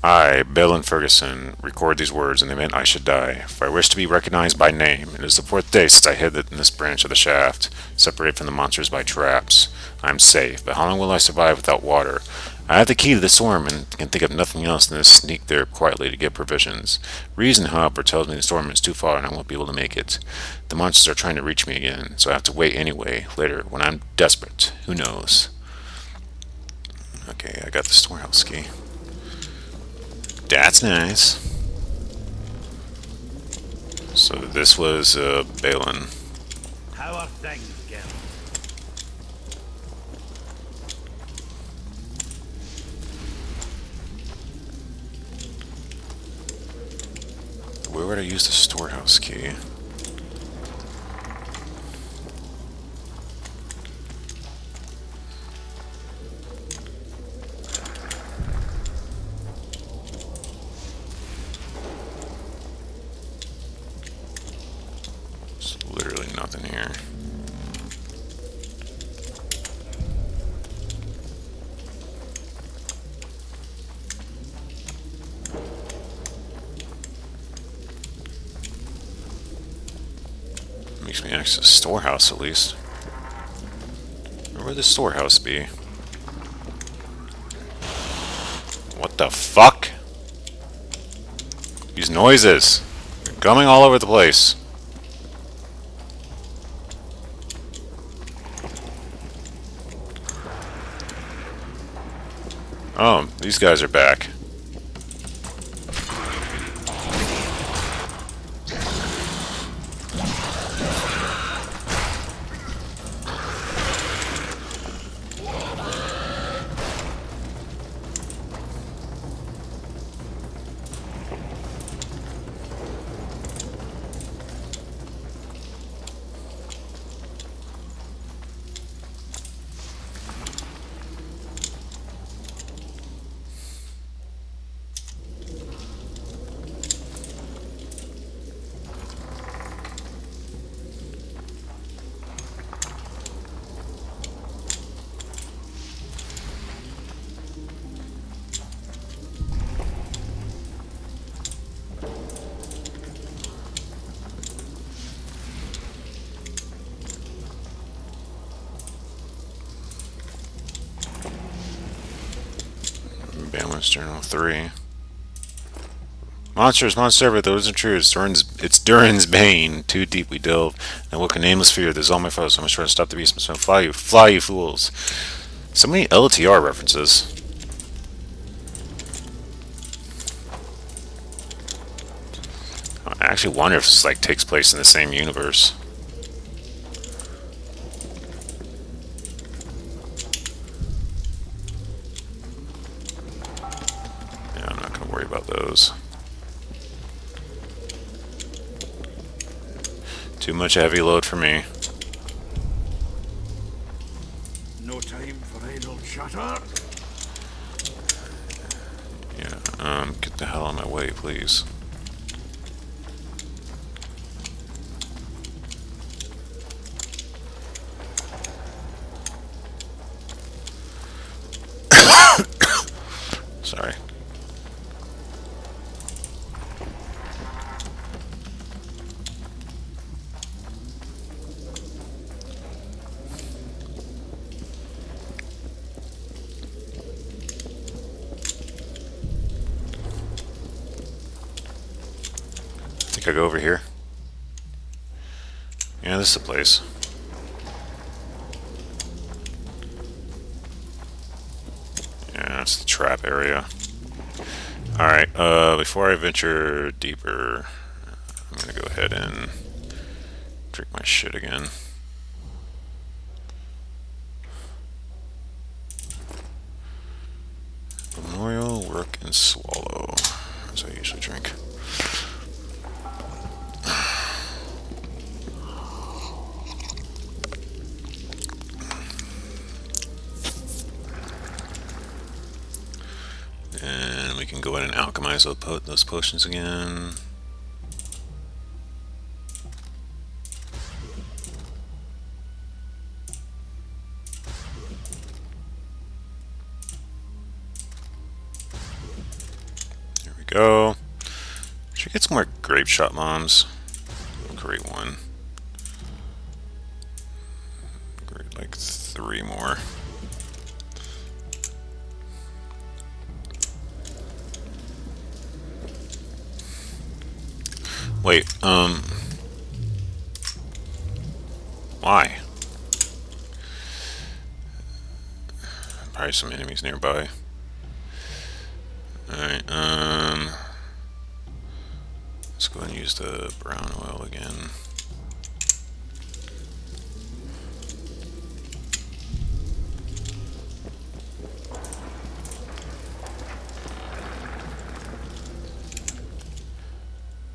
I, Balin Ferguson, record these words, and they meant I should die. For I wish to be recognized by name. It is the 4th day since I hid in this branch of the shaft, separated from the monsters by traps. I am safe, but how long will I survive without water? I have the key to the storm, and can think of nothing else than to sneak there quietly to get provisions. Reason, however, tells me the storm is too far and I won't be able to make it. The monsters are trying to reach me again, so I have to wait anyway, later, when I'm desperate. Who knows? Okay, I got the storehouse key. That's nice. So this was Balin. How are things, Gil? Where would I use the storehouse key? Literally nothing here. Makes me access the storehouse at least. Where would the storehouse be? What the fuck? These noises! They're coming all over the place. Oh, these guys are back. Balin's Journal 3. Monsters, monster, but those are true. It's Durin's bane. Too deep we delve, and what can nameless fear? There's all my foes. So much try to stop the beast. So fly, you fools! So many LTR references. I actually wonder if this like takes place in the same universe. about those. Too much heavy load for me. No time for idle chatter. Yeah, get the hell out of my way, please. Sorry. I think I go over here. Yeah, this is the place. Yeah, that's the trap area. Alright, before I venture deeper, I'm gonna go ahead and drink my shit again. Memorial, work, and swallow, as I usually drink. And we can go ahead and alchemize those potions again. There we go. Should get some more grape shot bombs. Great one. Great, like 3 more. Wait, why? Probably some enemies nearby. Alright, let's go ahead and use the brown oil again.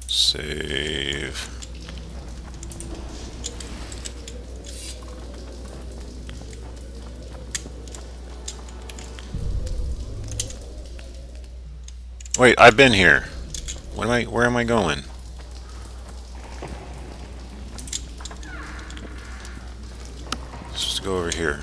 Save. Wait, I've been here. Where am I going? Let's just go over here.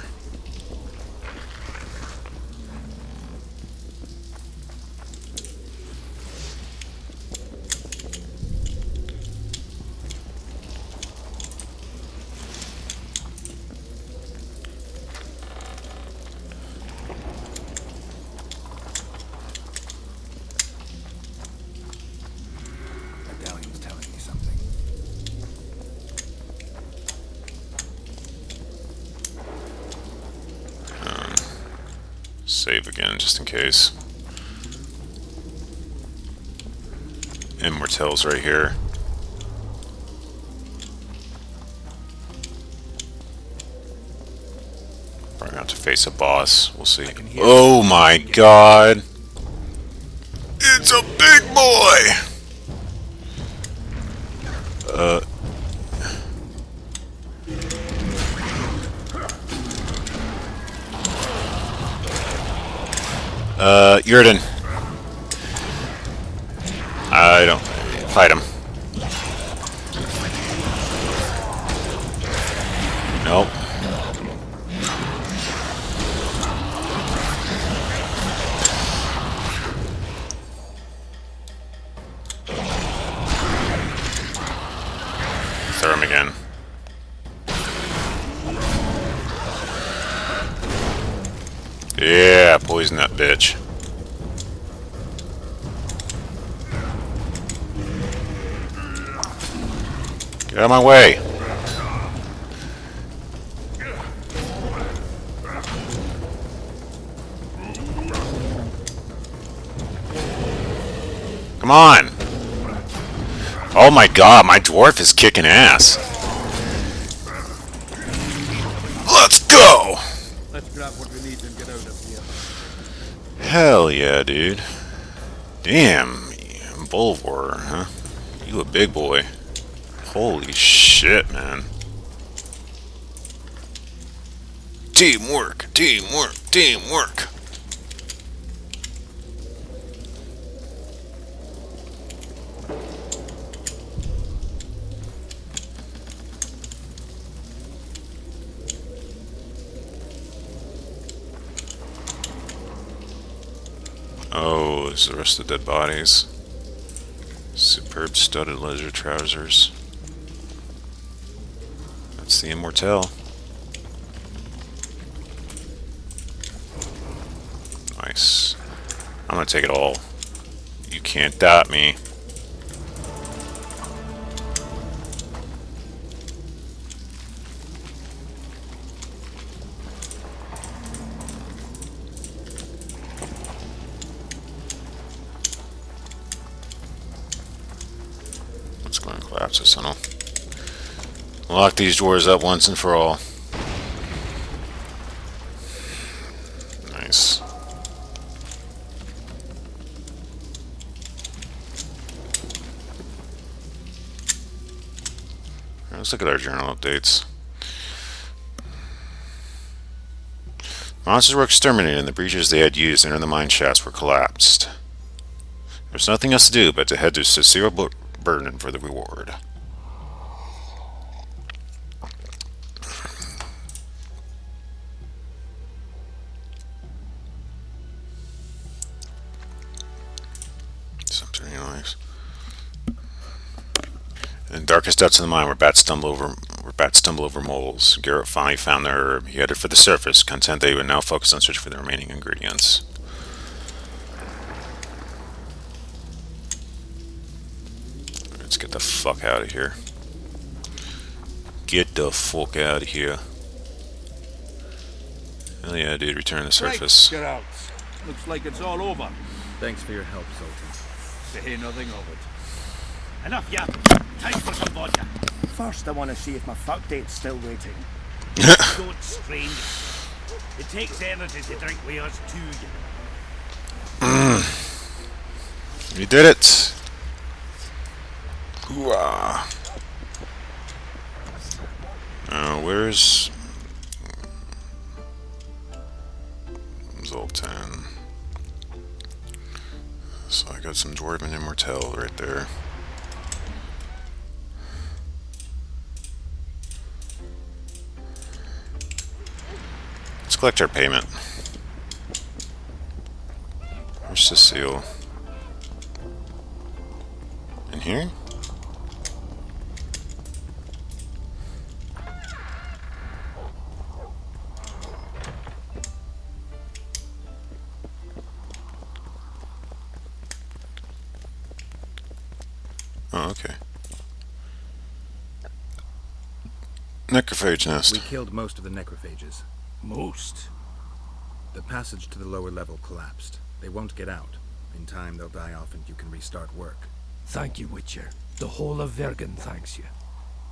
Medallion's telling me something. Save again, just in case. Immortals right here. Probably gonna have to face a boss. We'll see. Oh my god! It's a big boy! Yurden. I don't fight him. Nope. Throw him again. Yeah, poison that bitch. Get out of my way. Come on. Oh my god, my dwarf is kicking ass. Let's go. Let's grab what we need and get out of here. Hell yeah, dude. Damn, Bulvor, huh? You a big boy. Holy shit, man. Teamwork, teamwork, teamwork. Oh, there's the rest of the dead bodies. Superb studded leather trousers. That's the Immortelle. Nice. I'm gonna take it all. You can't dot me. Let's go and collapse this tunnel. Lock these doors up once and for all. Nice. Let's look at our journal updates. Monsters were exterminated and the breaches they had used to enter the mine shafts were collapsed. There was nothing else to do but to head to Cecile Burden for the reward. Something nice. In the darkest depths of the mine, where bats stumble over moles, Garrett finally found the herb. He headed for the surface, content that he would now focus on searching for the remaining ingredients. Let's get the fuck out of here. Get the fuck out of here. Hell yeah, dude, return to the surface. Right, Geralt. Looks like it's all over. Thanks for your help, Sultan. Say nothing of it. Enough, yeah. Time for some vodka. First, I want to see if my fuck date's still waiting. Don't strain yourself. It takes energy to drink with us too, you know. You did it. Hooah. Where's Zoltan? So I got some Dwarven Immortelle right there. Let's collect our payment. Where's Cecile? In here? Oh, okay. Necrophage nest. We killed most of the necrophages. Most? The passage to the lower level collapsed. They won't get out. In time, they'll die off and you can restart work. Thank you, Witcher. The whole of Vergen thanks you.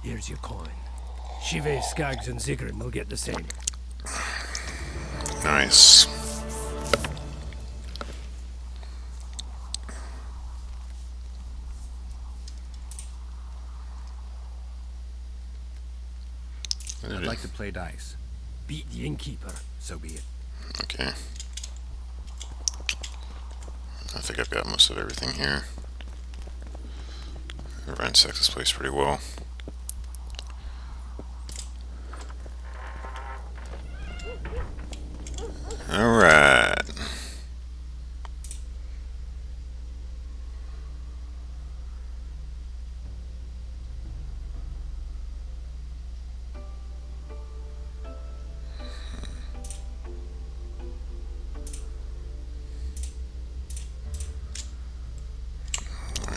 Here's your coin. Shive, Skaggs, and Zigrim will get the same. Nice. I'd like to play dice. Beat the innkeeper. So be it. Okay. I think I've got most of everything here. I ransacked this place pretty well. Alright.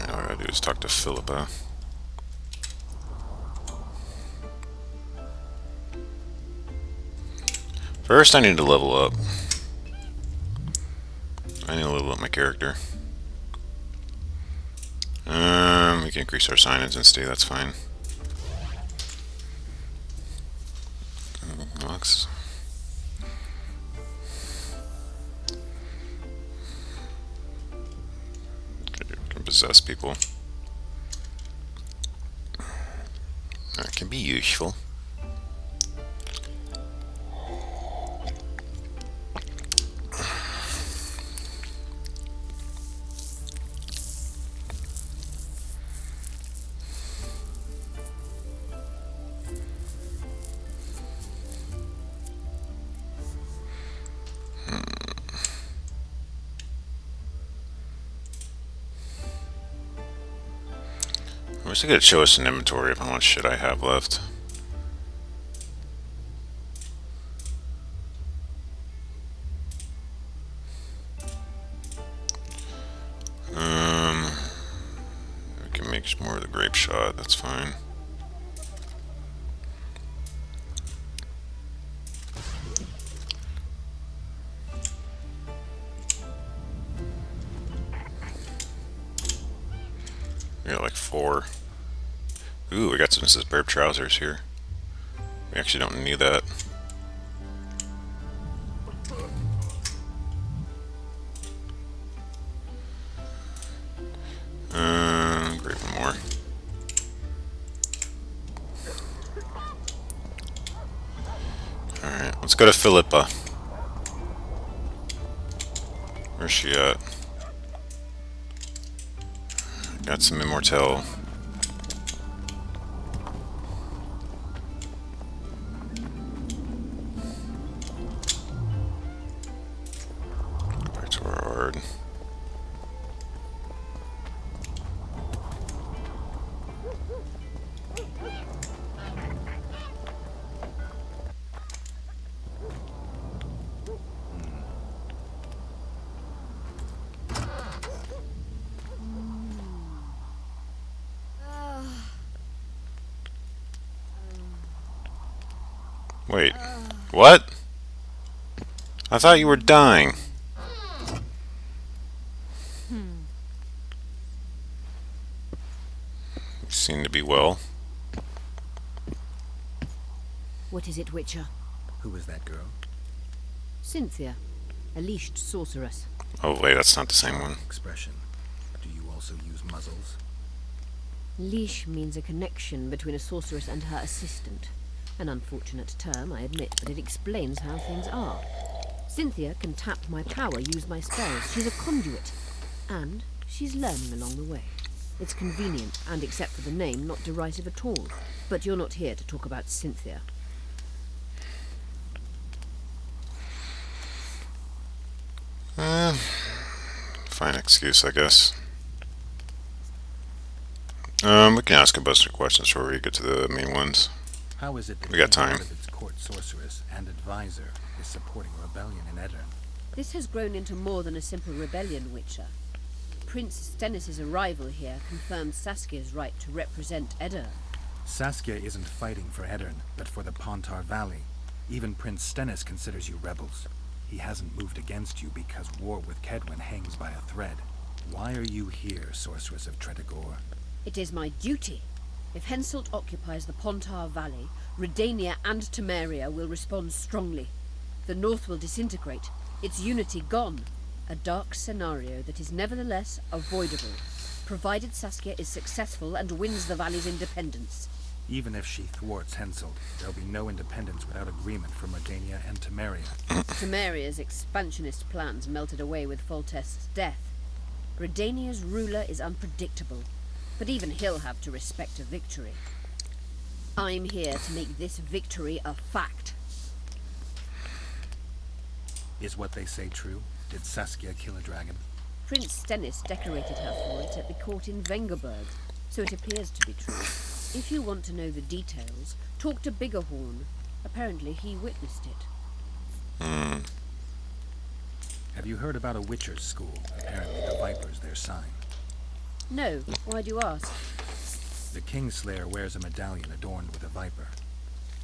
All I gotta do is talk to Philippa. First, I need to level up. I need to level up my character. We can increase our signage and stay, that's fine. Box. possess people. That can be useful. I wish they could show us an inventory of how much shit I have left. I can make more of the grape shot, that's fine. We got like 4. Ooh, we got some Mrs. Burp trousers here. We actually don't need that. Great, one more. Alright, let's go to Philippa. Where's she at? Got some immortal. Back to our ard. Wait, what? I thought you were dying. You seem to be well. What is it, Witcher? Who is that girl? Cynthia, a leashed sorceress. Oh wait, that's not the same one. Expression. Do you also use muzzles? Leash means a connection between a sorceress and her assistant. An unfortunate term, I admit, but it explains how things are. Cynthia can tap my power, use my spells. She's a conduit. And she's learning along the way. It's convenient, and except for the name, not derisive at all. But you're not here to talk about Cynthia. Fine excuse, I guess. We can ask a bunch of questions before we get to the main ones. How is it that We got time. its court sorceress and advisor is supporting rebellion in Edirne? This has grown into more than a simple rebellion, Witcher. Prince Stennis' arrival here confirmed Saskia's right to represent Edirne. Saskia isn't fighting for Edirne, but for the Pontar Valley. Even Prince Stennis considers you rebels. He hasn't moved against you because war with Kedwen hangs by a thread. Why are you here, Sorceress of Tretogor? It is my duty. If Henselt occupies the Pontar Valley, Redania and Temeria will respond strongly. The North will disintegrate, its unity gone. A dark scenario that is nevertheless avoidable, provided Saskia is successful and wins the Valley's independence. Even if she thwarts Henselt, there'll be no independence without agreement from Redania and Temeria. Temeria's expansionist plans melted away with Foltest's death. Redania's ruler is unpredictable, but even he'll have to respect a victory. I'm here to make this victory a fact. Is what they say true? Did Saskia kill a dragon? Prince Stennis decorated her for it at the court in Vengerberg, so it appears to be true. If you want to know the details, talk to Biggerhorn. Apparently he witnessed it. Have you heard about a Witcher's school? Apparently the Viper's their sign. No, why do you ask? The Kingslayer wears a medallion adorned with a viper.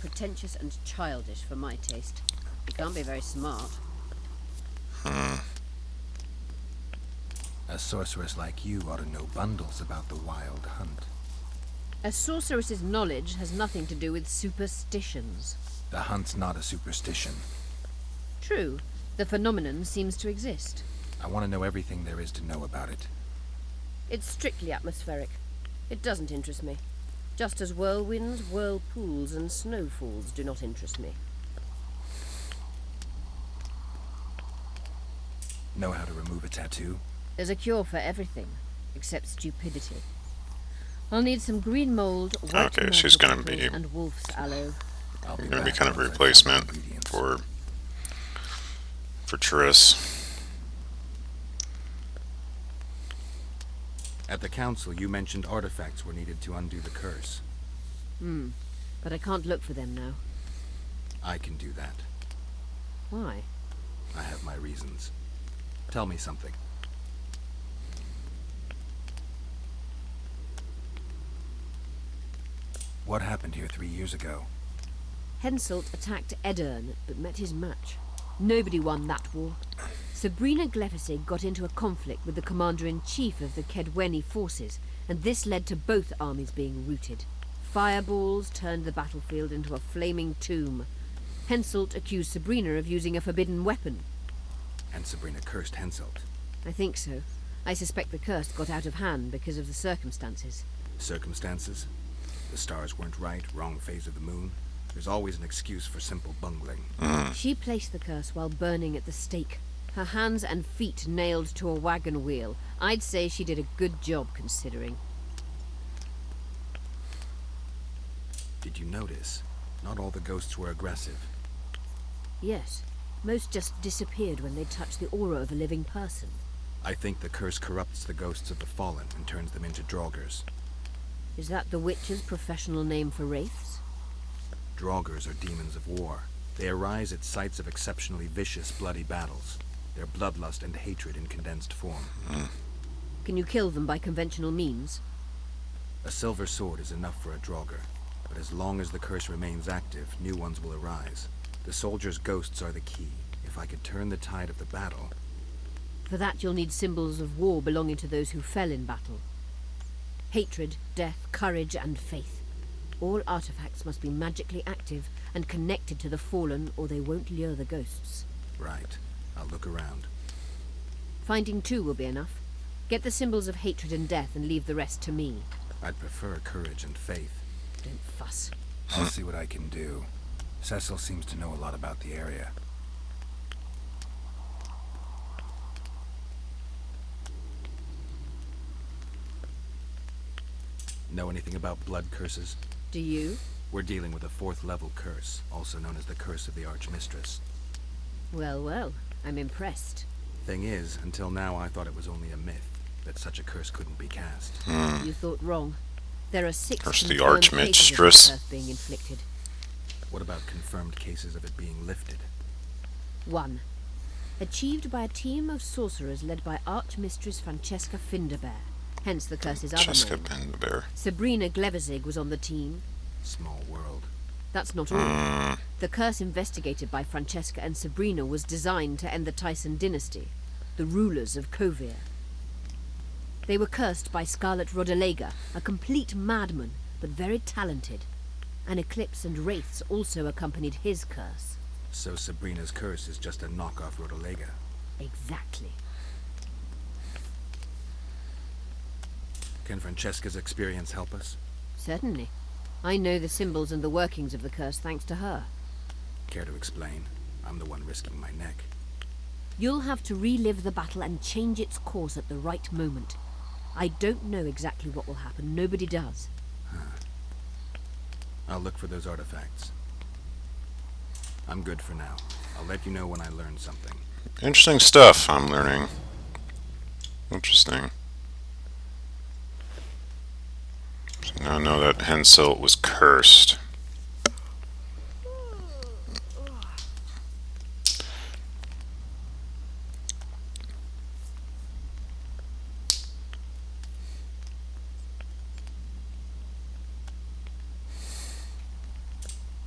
Pretentious and childish for my taste. He can't be very smart. A sorceress like you ought to know bundles about the Wild Hunt. A sorceress's knowledge has nothing to do with superstitions. The hunt's not a superstition. True. The phenomenon seems to exist. I want to know everything there is to know about it. It's strictly atmospheric. It doesn't interest me. Just as whirlwinds, whirlpools, and snowfalls do not interest me. Know how to remove a tattoo? There's a cure for everything, except stupidity. I'll need some green mold, white Okay, she's gonna myrtle be- petals, and wolf's aloe. Gonna be kind of a replacement for Triss. At the council, you mentioned artifacts were needed to undo the curse. But I can't look for them now. I can do that. Why? I have my reasons. Tell me something. What happened here 3 years ago? Henselt attacked Edirne, but met his match. Nobody won that war. Sabrina Glefisig got into a conflict with the commander-in-chief of the Kedweni forces, and this led to both armies being routed. Fireballs turned the battlefield into a flaming tomb. Henselt accused Sabrina of using a forbidden weapon. And Sabrina cursed Henselt. I think so. I suspect the curse got out of hand because of the circumstances. Circumstances? The stars weren't right, wrong phase of the moon. There's always an excuse for simple bungling. She placed the curse while burning at the stake. Her hands and feet nailed to a wagon wheel. I'd say she did a good job, considering. Did you notice? Not all the ghosts were aggressive. Yes. Most just disappeared when they touched the aura of a living person. I think the curse corrupts the ghosts of the fallen and turns them into Draugrs. Is that the Witcher's professional name for wraiths? Draugrs are demons of war. They arise at sites of exceptionally vicious, bloody battles. Their bloodlust and hatred in condensed form. Can you kill them by conventional means? A silver sword is enough for a Draugr, but as long as the curse remains active, new ones will arise. The soldiers' ghosts are the key. If I could turn the tide of the battle... For that you'll need symbols of war belonging to those who fell in battle. Hatred, death, courage, and faith. All artifacts must be magically active and connected to the fallen, or they won't lure the ghosts. Right. I'll look around. Finding 2 will be enough. Get the symbols of hatred and death and leave the rest to me. I'd prefer courage and faith. Don't fuss. I'll see what I can do. Cecil seems to know a lot about the area. Know anything about blood curses? Do you? We're dealing with a 4th level curse, also known as the Curse of the Archmistress. Well, well, I'm impressed. Thing is, until now I thought it was only a myth, that such a curse couldn't be cast. You thought wrong. There are 6 Curse of the confirmed cases of Archmistress. the curse being inflicted. What about confirmed cases of it being lifted? 1. Achieved by a team of sorcerers led by Archmistress Francesca Finderbear. Hence the curse's other Francesca name. Finderbear. Sabrina Glevizig was on the team. Small world. That's not all. The curse investigated by Francesca and Sabrina was designed to end the Tyson dynasty, the rulers of Kovir. They were cursed by Scarlet Rodalega, a complete madman, but very talented. An eclipse and wraiths also accompanied his curse. So Sabrina's curse is just a knockoff Rodalega. Exactly. Can Francesca's experience help us? Certainly. I know the symbols and the workings of the curse thanks to her. Care to explain? I'm the one risking my neck. You'll have to relive the battle and change its course at the right moment. I don't know exactly what will happen. Nobody does. I'll look for those artifacts. I'm good for now. I'll let you know when I learn something. Interesting stuff I'm learning. Interesting. So now I know that Henselt was cursed.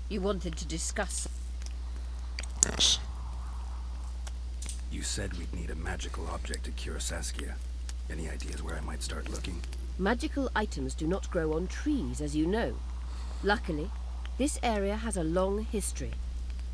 You wanted to discuss... Yes. You said we'd need a magical object to cure Saskia. Any ideas where I might start looking? Magical items do not grow on trees, as you know. Luckily, this area has a long history.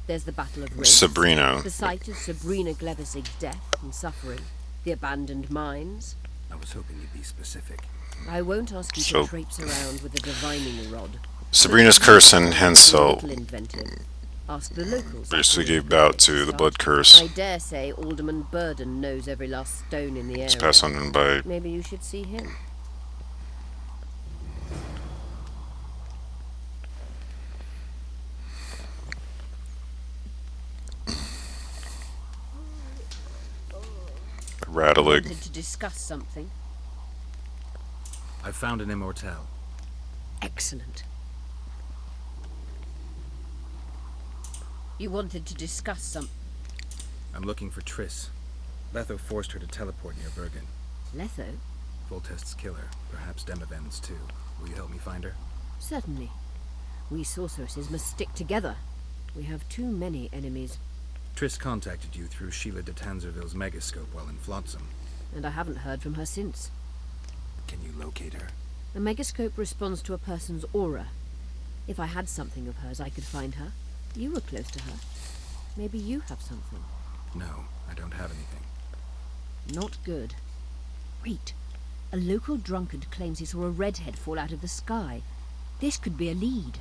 There's the Battle of Wraiths, Sabrina. the site of Sabrina Glevizig's death and suffering, the abandoned mines, I was hoping you'd be specific. I won't ask you So- to traipse around with a divining rod. Sabrina's curse and Hansel Little inventive. Ask the locals. basically gave bout to the blood curse. I dare say Alderman Burden knows every last stone in the area. It's passed on by Maybe you should see him. rattling. Wanted to discuss something. I found an immortal. Excellent. You wanted to discuss some... I'm looking for Triss. Letho forced her to teleport near Bergen. Letho? Voltest's killer. Perhaps Demavend's too. Will you help me find her? Certainly. We sorceresses must stick together. We have too many enemies. Triss contacted you through Sheila de Tanzerville's megascope while in Flotsam. And I haven't heard from her since. Can you locate her? A megascope responds to a person's aura. If I had something of hers, I could find her. You were close to her. Maybe you have something. No, I don't have anything. Not good. Wait. A local drunkard claims he saw a redhead fall out of the sky. This could be a lead.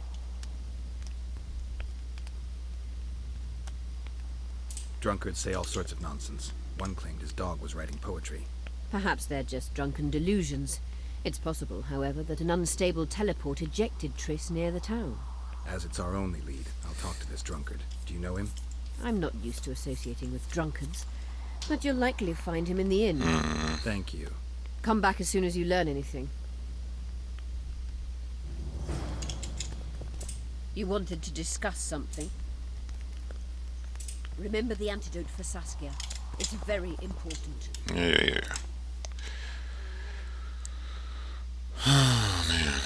Drunkards say all sorts of nonsense. One claimed his dog was writing poetry. Perhaps they're just drunken delusions. It's possible, however, that an unstable teleport ejected Triss near the town. As it's our only lead, I'll talk to this drunkard. Do you know him? I'm not used to associating with drunkards, but you'll likely find him in the inn. Thank you. Come back as soon as you learn anything. You wanted to discuss something. Remember the antidote for Saskia. It's very important. Yeah. Oh, man.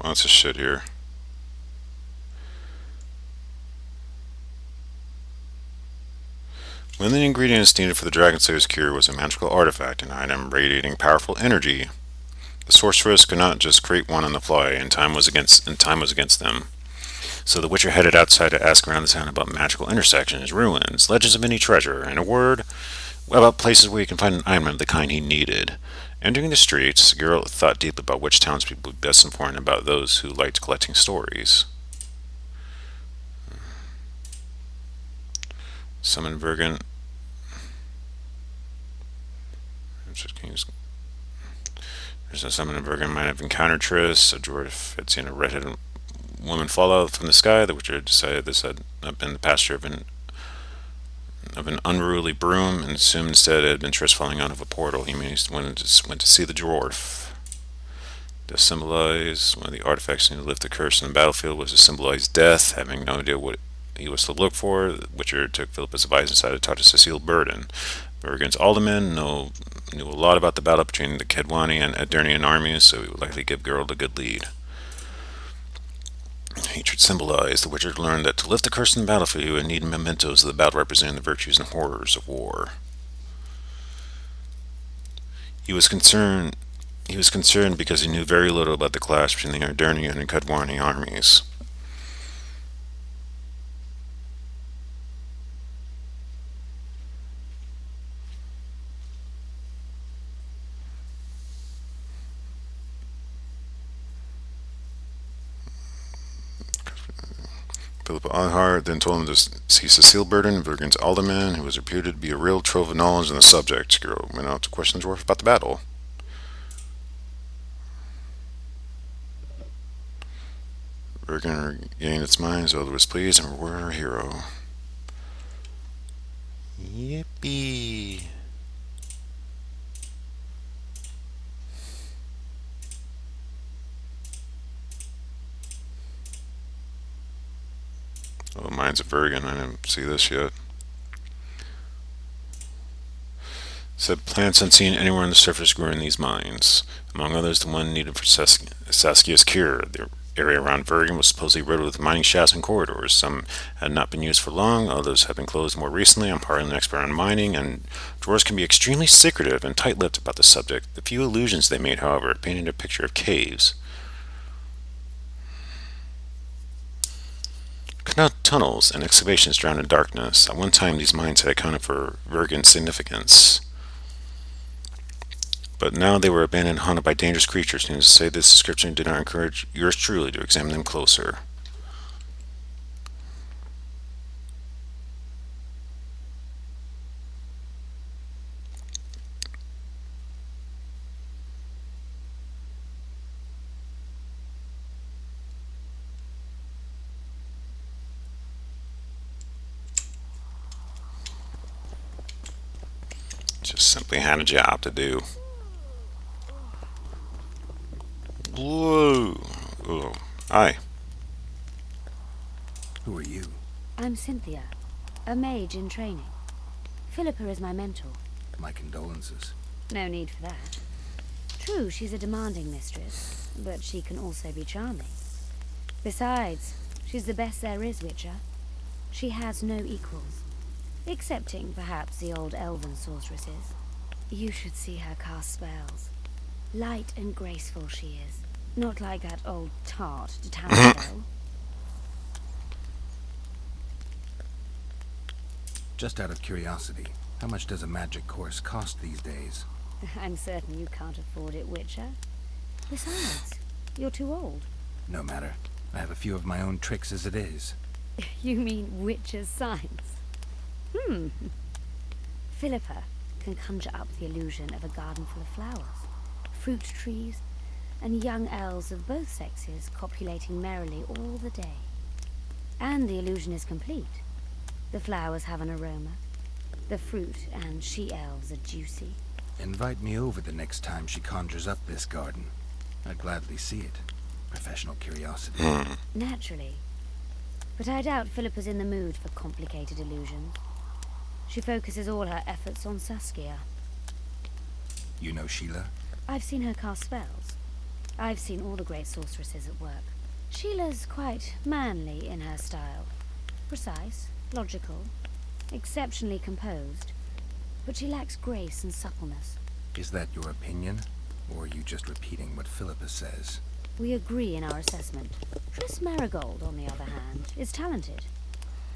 Lots of shit here. One of the ingredients needed for the Dragon Slayer's cure was a magical artifact, an item radiating powerful energy. The sorceress could not just create one on the fly, and time was against them. So the Witcher headed outside to ask around the town about magical intersections, ruins, legends of many treasure, and a word about places where you can find an item of the kind he needed. Entering the streets, Geralt thought deeply about which townspeople would be best informed about those who liked collecting stories. Summon Bergen. There's a summon of Bergen might have encountered Triss. A dwarf had seen a redheaded woman fall out from the sky. The Witcher decided this had not been the pasture of an unruly broom, and assumed instead it had been Triss falling out of a portal. He went to see the dwarf. To symbolize one of the artifacts needed to lift the curse in the battlefield was to symbolize death. Having no idea what he was to look for, the Witcher took Philippa's advice and decided to talk to Cecile Burden. Bergen's alderman knew a lot about the battle between the Kedwani and Aedirnian armies, so he would likely give Geralt a good lead. Hatred symbolized. The Witcher learned that to lift the curse in the battlefield, you would need mementos of the battle representing the virtues and horrors of war. He was concerned because he knew very little about the clash between the Aedirnian and Kedwani armies. Philippa Eilhart then told him to see Cecile Burden, Bergen's alderman, who was reputed to be a real trove of knowledge on the subject. Geralt went out to question the dwarf about the battle. Bergen regained its mind, Zelda was pleased and rewarded her hero. Yippee! Oh, Mines of Bergen. I didn't see this yet. Said plants unseen anywhere on the surface grew in these mines. Among others, the one needed for Saskia's cure. The area around Bergen was supposedly riddled with mining shafts and corridors. Some had not been used for long, others had been closed more recently. I'm partly an expert on mining, and dwarves can be extremely secretive and tight-lipped about the subject. The few allusions they made, however, painted a picture of caves. Canal tunnels and excavations drowned in darkness. At one time, these mines had accounted for Bergen's significance. But now they were abandoned and haunted by dangerous creatures. Needless to say, this description did not encourage yours truly to examine them closer. Just simply had a job to do. Whoa. Oh. Hi. Who are you? I'm Cynthia, a mage in training. Philippa is my mentor. My condolences. No need for that. True, she's a demanding mistress, but she can also be charming. Besides, she's the best there is, Witcher. She has no equals. Excepting, perhaps, the old elven sorceresses. You should see her cast spells. Light and graceful she is. Not like that old tart, Tatanto. Just out of curiosity, how much does a magic course cost these days? I'm certain you can't afford it, Witcher. Besides, you're too old. No matter. I have a few of my own tricks as it is. You mean Witcher's signs? Philippa can conjure up the illusion of a garden full of flowers, fruit trees, and young elves of both sexes copulating merrily all the day. And the illusion is complete. The flowers have an aroma. The fruit and she-elves are juicy. Invite me over the next time she conjures up this garden. I'd gladly see it. Professional curiosity. Naturally. But I doubt Philippa's in the mood for complicated illusions. She focuses all her efforts on Saskia. You know Sheila? I've seen her cast spells. I've seen all the great sorceresses at work. Sheila's quite manly in her style. Precise, logical, exceptionally composed. But she lacks grace and suppleness. Is that your opinion? Or are you just repeating what Philippa says? We agree in our assessment. Triss Marigold, on the other hand, is talented.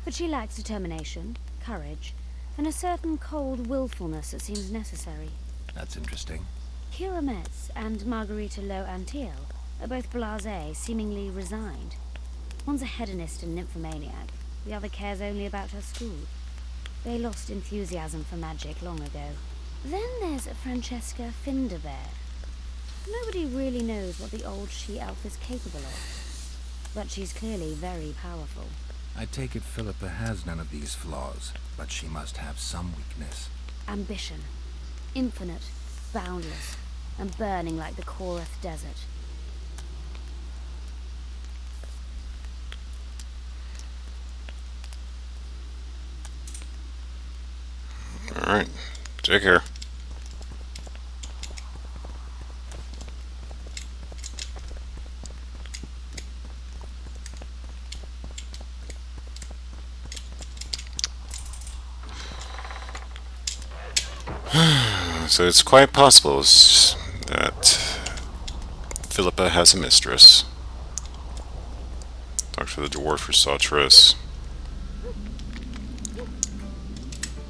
But she lacks determination, courage, and a certain cold willfulness that seems necessary. That's interesting. Kira Metz and Margarita Lo Antiel are both blasé, seemingly resigned. One's a hedonist and nymphomaniac. The other cares only about her school. They lost enthusiasm for magic long ago. Then there's Francesca Finderbear. Nobody really knows what the old she-elf is capable of. But she's clearly very powerful. I take it Philippa has none of these flaws, but she must have some weakness. Ambition. Infinite, boundless, and burning like the Korath Desert. Alright. Take care. So it's quite possible that Philippa has a mistress. Talk to the dwarf who saw Triss.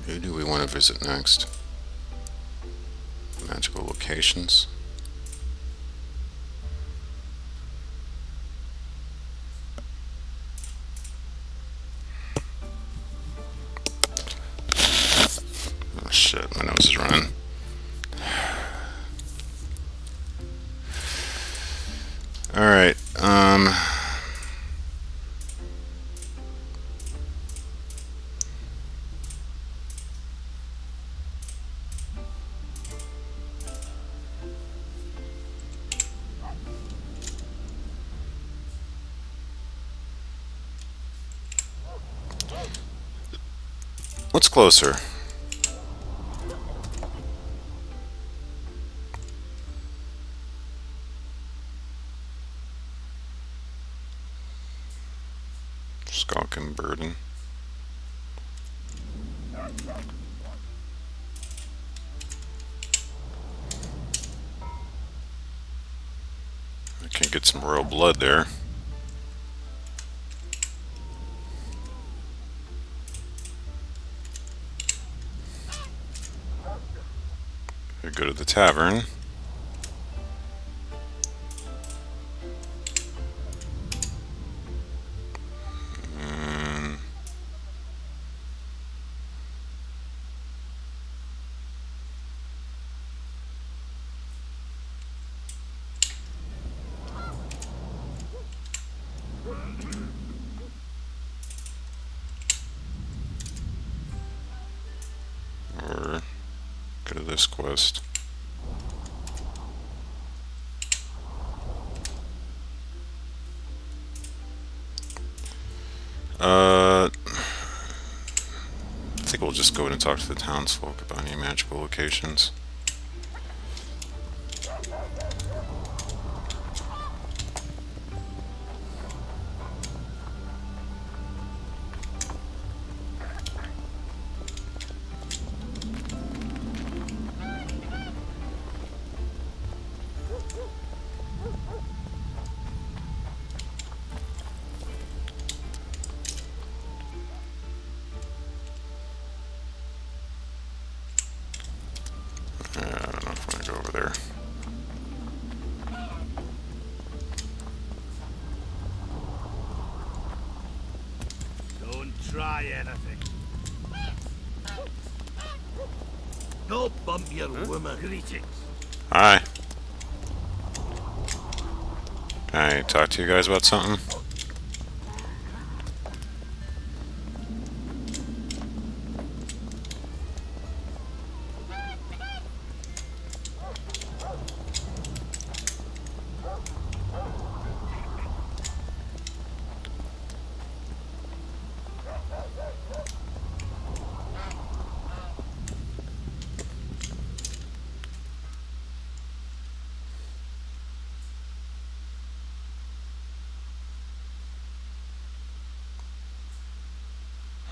Who do we want to visit next? Magical locations. Oh shit, my nose is running. Alright, what's closer? Skulk and Burden. I can get some royal blood there. I go to the tavern. this quest. I think we'll just go in and talk to the townsfolk about any magical locations. Try anything. Don't bump your woman. Greetings. Hi. Can I talk to you guys about something?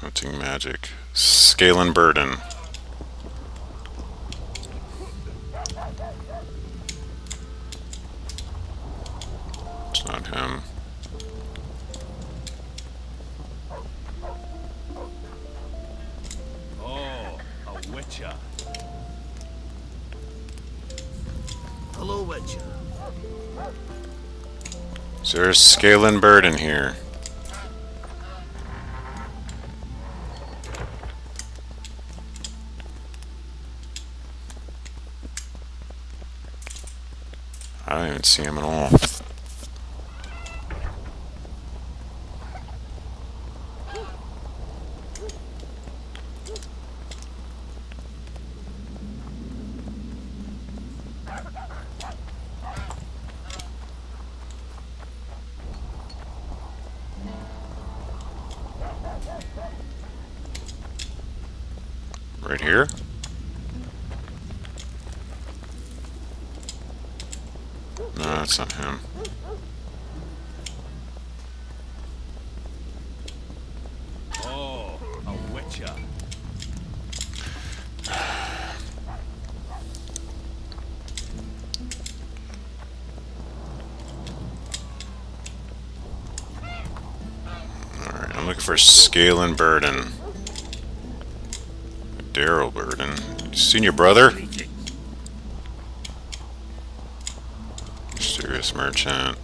Hunting magic. Scalen Burden. It's not him. Oh, a witcher. Hello, witcher. Is there a Scalen Burden here? I don't even see him at all. Right here? No, that's not him. Oh, a witcher. Alright, I'm looking for Scalen Burden. Daryl Burden. You seen your brother? Mysterious merchant.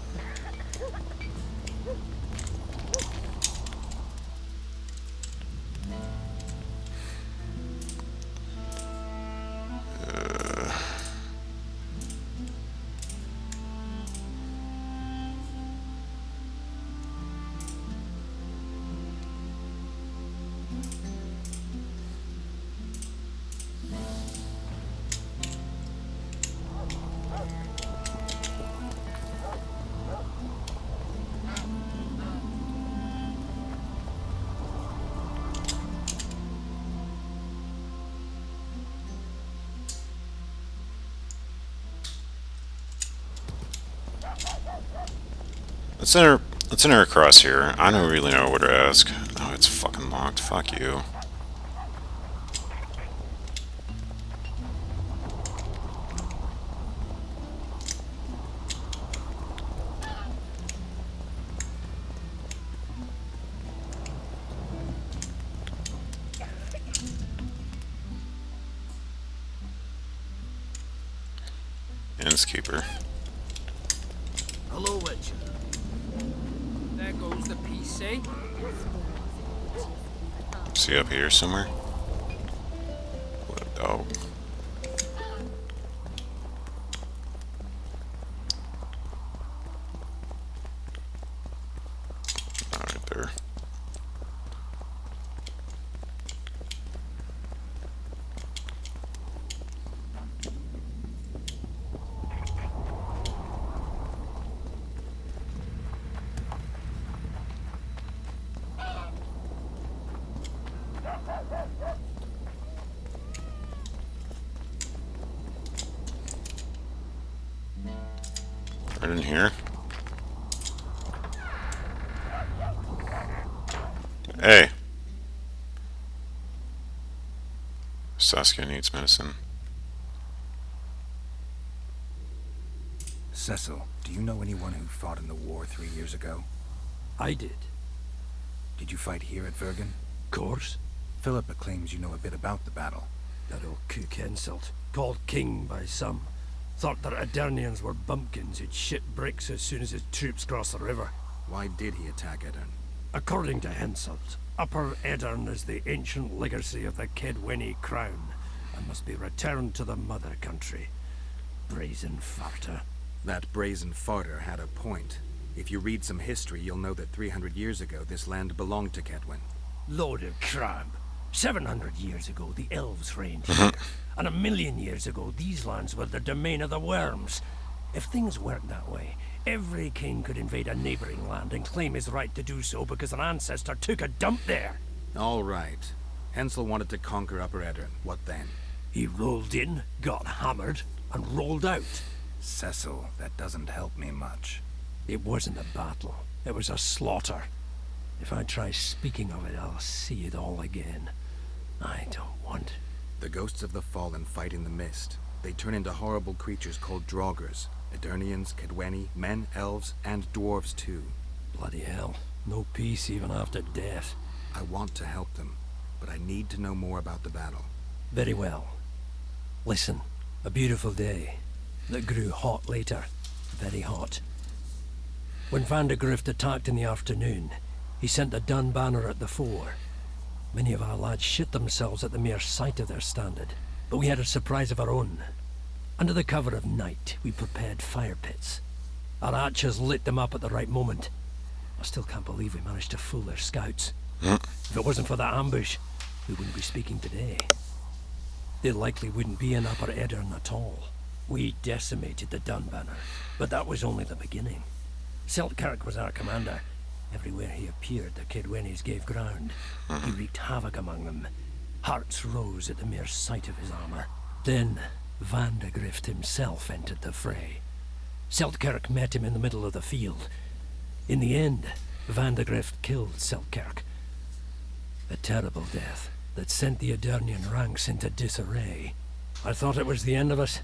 Let's enter across here. I don't really know what to ask. Oh, it's fucking locked. Fuck you. Innskeeper. Hello, Witcher. There goes the PC. See up here somewhere? What? Oh. Not right there. Right in here. Hey. Saskia needs medicine. Cecil, do you know anyone who fought in the war 3 years ago? I did. Did you fight here at Vergen? Course. Philippa claims you know a bit about the battle. That old kook insult, called king by some, thought that Aedirnians were bumpkins who'd shit bricks as soon as his troops crossed the river. Why did he attack Edirn? According to Henselt, Upper Edirn is the ancient legacy of the Kedweni crown and must be returned to the mother country. Brazen farter. That brazen farter had a point. If you read some history, you'll know that 300 years ago this land belonged to Kedwen. Load of crab. 700 years ago, the elves reigned here. And 1,000,000 years ago, these lands were the domain of the worms. If things worked that way, every king could invade a neighboring land and claim his right to do so because an ancestor took a dump there. All right. Hensel wanted to conquer Upper Edirn. What then? He rolled in, got hammered, and rolled out. Cecil, that doesn't help me much. It wasn't a battle. It was a slaughter. If I try speaking of it, I'll see it all again. I don't want... The ghosts of the fallen fight in the mist. They turn into horrible creatures called Draugrs. Aedirnians, Kedweni, men, elves, and dwarves too. Bloody hell. No peace even after death. I want to help them, but I need to know more about the battle. Very well. Listen, a beautiful day that grew hot later. Very hot. When Vandegrift attacked in the afternoon, he sent a dun banner at the fore. Many of our lads shit themselves at the mere sight of their standard, but we had a surprise of our own. Under the cover of night, we prepared fire pits. Our archers lit them up at the right moment. I still can't believe we managed to fool their scouts. If it wasn't for that ambush, we wouldn't be speaking today. They likely wouldn't be in Upper Edirn at all. We decimated the Dun banner, but that was only the beginning. Seltkirk was our commander. Everywhere he appeared, the Kedwenis gave ground. He wreaked havoc among them. Hearts rose at the mere sight of his armor. Then, Vandegrift himself entered the fray. Seltkirk met him in the middle of the field. In the end, Vandegrift killed Seltkirk. A terrible death that sent the Aedirnian ranks into disarray. I thought it was the end of us.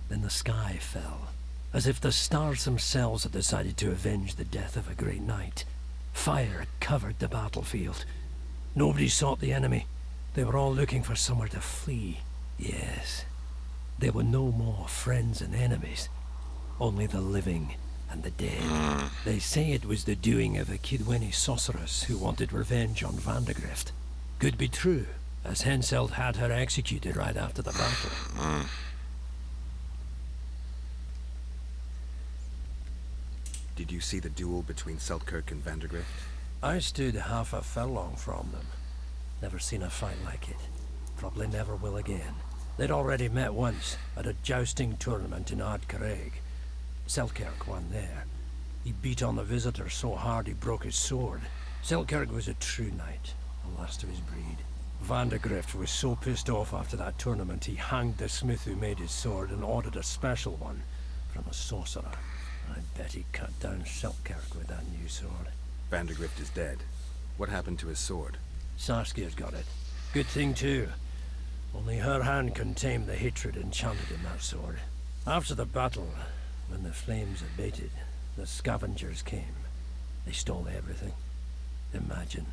Then the sky fell, as if the stars themselves had decided to avenge the death of a great knight. Fire covered the battlefield. Nobody sought the enemy. They were all looking for somewhere to flee. Yes, there were no more friends and enemies, only the living and the dead. They say it was the doing of a Kedweni sorceress who wanted revenge on Vandegrift. Could be true, as Henselt had her executed right after the battle. Did you see the duel between Seltkirk and Vandegrift? I stood half a furlong from them. Never seen a fight like it. Probably never will again. They'd already met once, at a jousting tournament in Ardcarreg. Seltkirk won there. He beat on the visitor so hard he broke his sword. Seltkirk was a true knight, the last of his breed. Vandegrift was so pissed off after that tournament he hanged the smith who made his sword and ordered a special one from a sorcerer. I bet he cut down Seltkirk with that new sword. Vandegrift is dead. What happened to his sword? Saskia's got it. Good thing too. Only her hand can tame the hatred enchanted in that sword. After the battle, when the flames abated, the scavengers came. They stole everything. Imagine,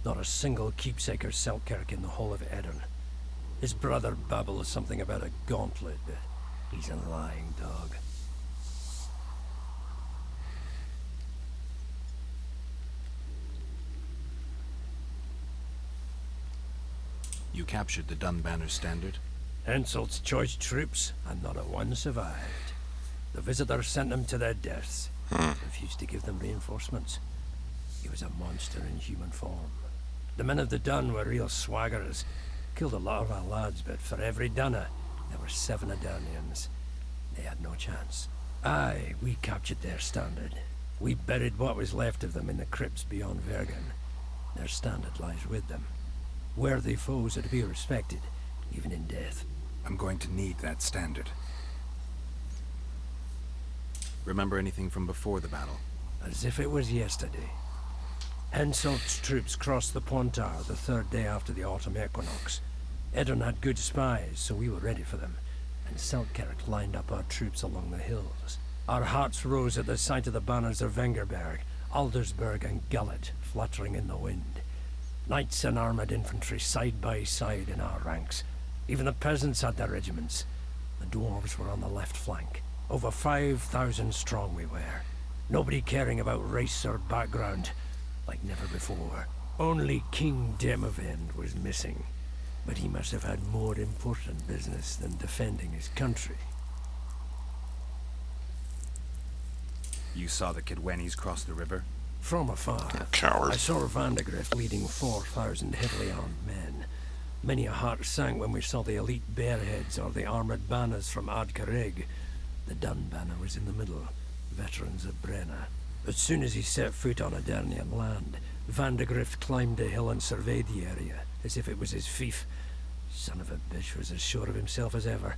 not a single keepsake or Seltkirk in the whole of Edirn. His brother babbles something about a gauntlet, but he's a lying dog. You captured the Dun Banner's standard? Henselt's choice troops, and not a one survived. The visitors sent them to their deaths. Refused to give them reinforcements. He was a monster in human form. The men of the Dun were real swaggerers. Killed a lot of our lads, but for every Dunner, there were 7 Aedirnians. They had no chance. Aye, we captured their standard. We buried what was left of them in the crypts beyond Vergen. Their standard lies with them. Worthy foes are to be respected, even in death. I'm going to need that standard. Remember anything from before the battle? As if it was yesterday. Henselt's troops crossed the Pontar the 3rd day after the autumn equinox. Eddard had good spies, so we were ready for them, and Selkirk lined up our troops along the hills. Our hearts rose at the sight of the banners of Vengerberg, Aldersberg and Gullet fluttering in the wind. Knights and armoured infantry side by side in our ranks. Even the peasants had their regiments. The dwarves were on the left flank. Over 5,000 strong we were. Nobody caring about race or background, like never before. Only King Demavend was missing, but he must have had more important business than defending his country. You saw the Kidwennies cross the river? From afar. Coward. I saw Vandegrift leading 4,000 heavily armed men. Many a heart sank when we saw the elite bearheads or the armoured banners from Ardcarrig. The Dun banner was in the middle, veterans of Brenna. As soon as he set foot on Adernian land, Vandegrift climbed a hill and surveyed the area, as if it was his fief. Son of a bitch was as sure of himself as ever.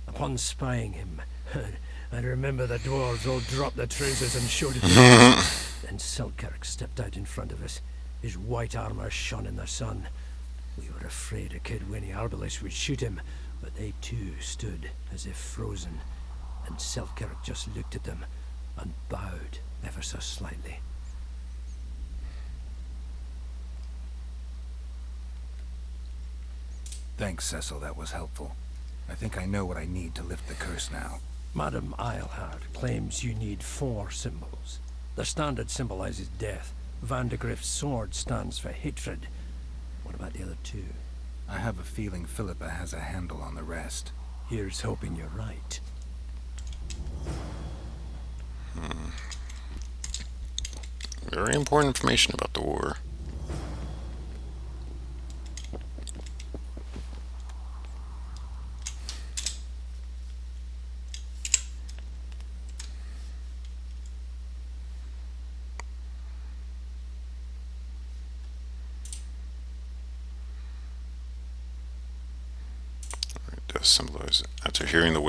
Upon spying him, I remember the dwarves all dropped their trousers and showed it. Then Selkirk stepped out in front of us. His white armour shone in the sun. We were afraid a Kidwenny arbalist would shoot him, but they too stood as if frozen, and Selkirk just looked at them and bowed ever so slightly. Thanks, Cecil, that was helpful. I think I know what I need to lift the curse now. Madame Eilhart claims you need 4 symbols. The standard symbolizes death. Vandegrift's sword stands for hatred. What about the other 2? I have a feeling Philippa has a handle on the rest. Here's hoping you're right. Very important information about the war. Symbolize it. After hearing the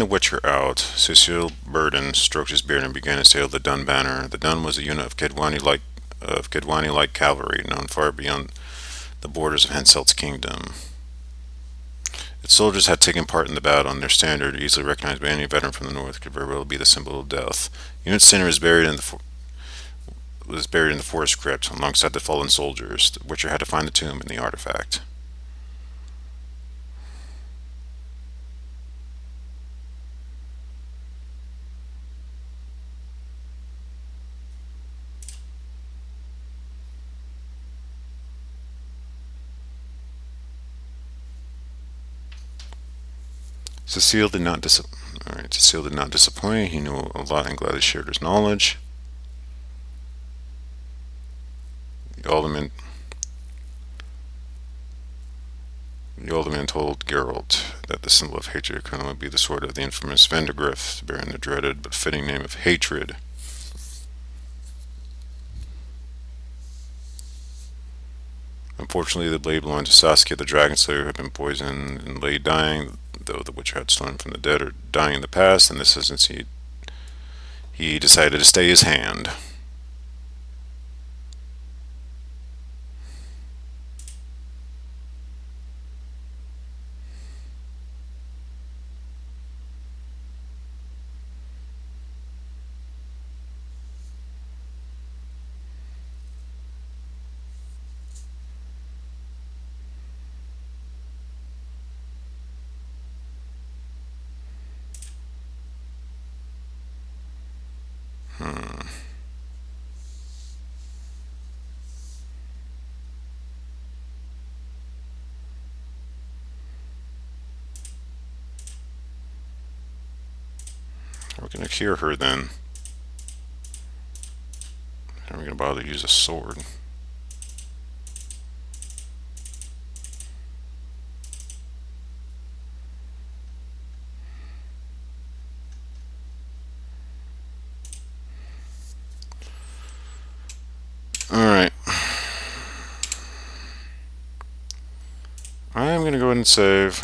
Witcher out, Cecil Burden stroked his beard and began to sail the Dun banner. The Dun was a unit of Kidwenny-like cavalry, known far beyond the borders of Henselt's kingdom. Its soldiers had taken part in the battle, and their standard, easily recognized by any veteran from the north, could very well be the symbol of death. Unit center was buried in the forest crypt, alongside the fallen soldiers. The Witcher had to find the tomb and the artifact. Cecile did not disappoint. He knew a lot and gladly shared his knowledge. The alderman told Geralt that the symbol of hatred could only be the sword of the infamous Vandegrift, bearing the dreaded but fitting name of Hatred. Unfortunately, the blade belonged to Saskia the Dragon Slayer, who had been poisoned and lay dying, though the Witcher had stolen from the dead or dying in the past. In this instance, he decided to stay his hand. We're going to cure her then. And we're going to bother to use a sword. Alright. I'm going to go ahead and save.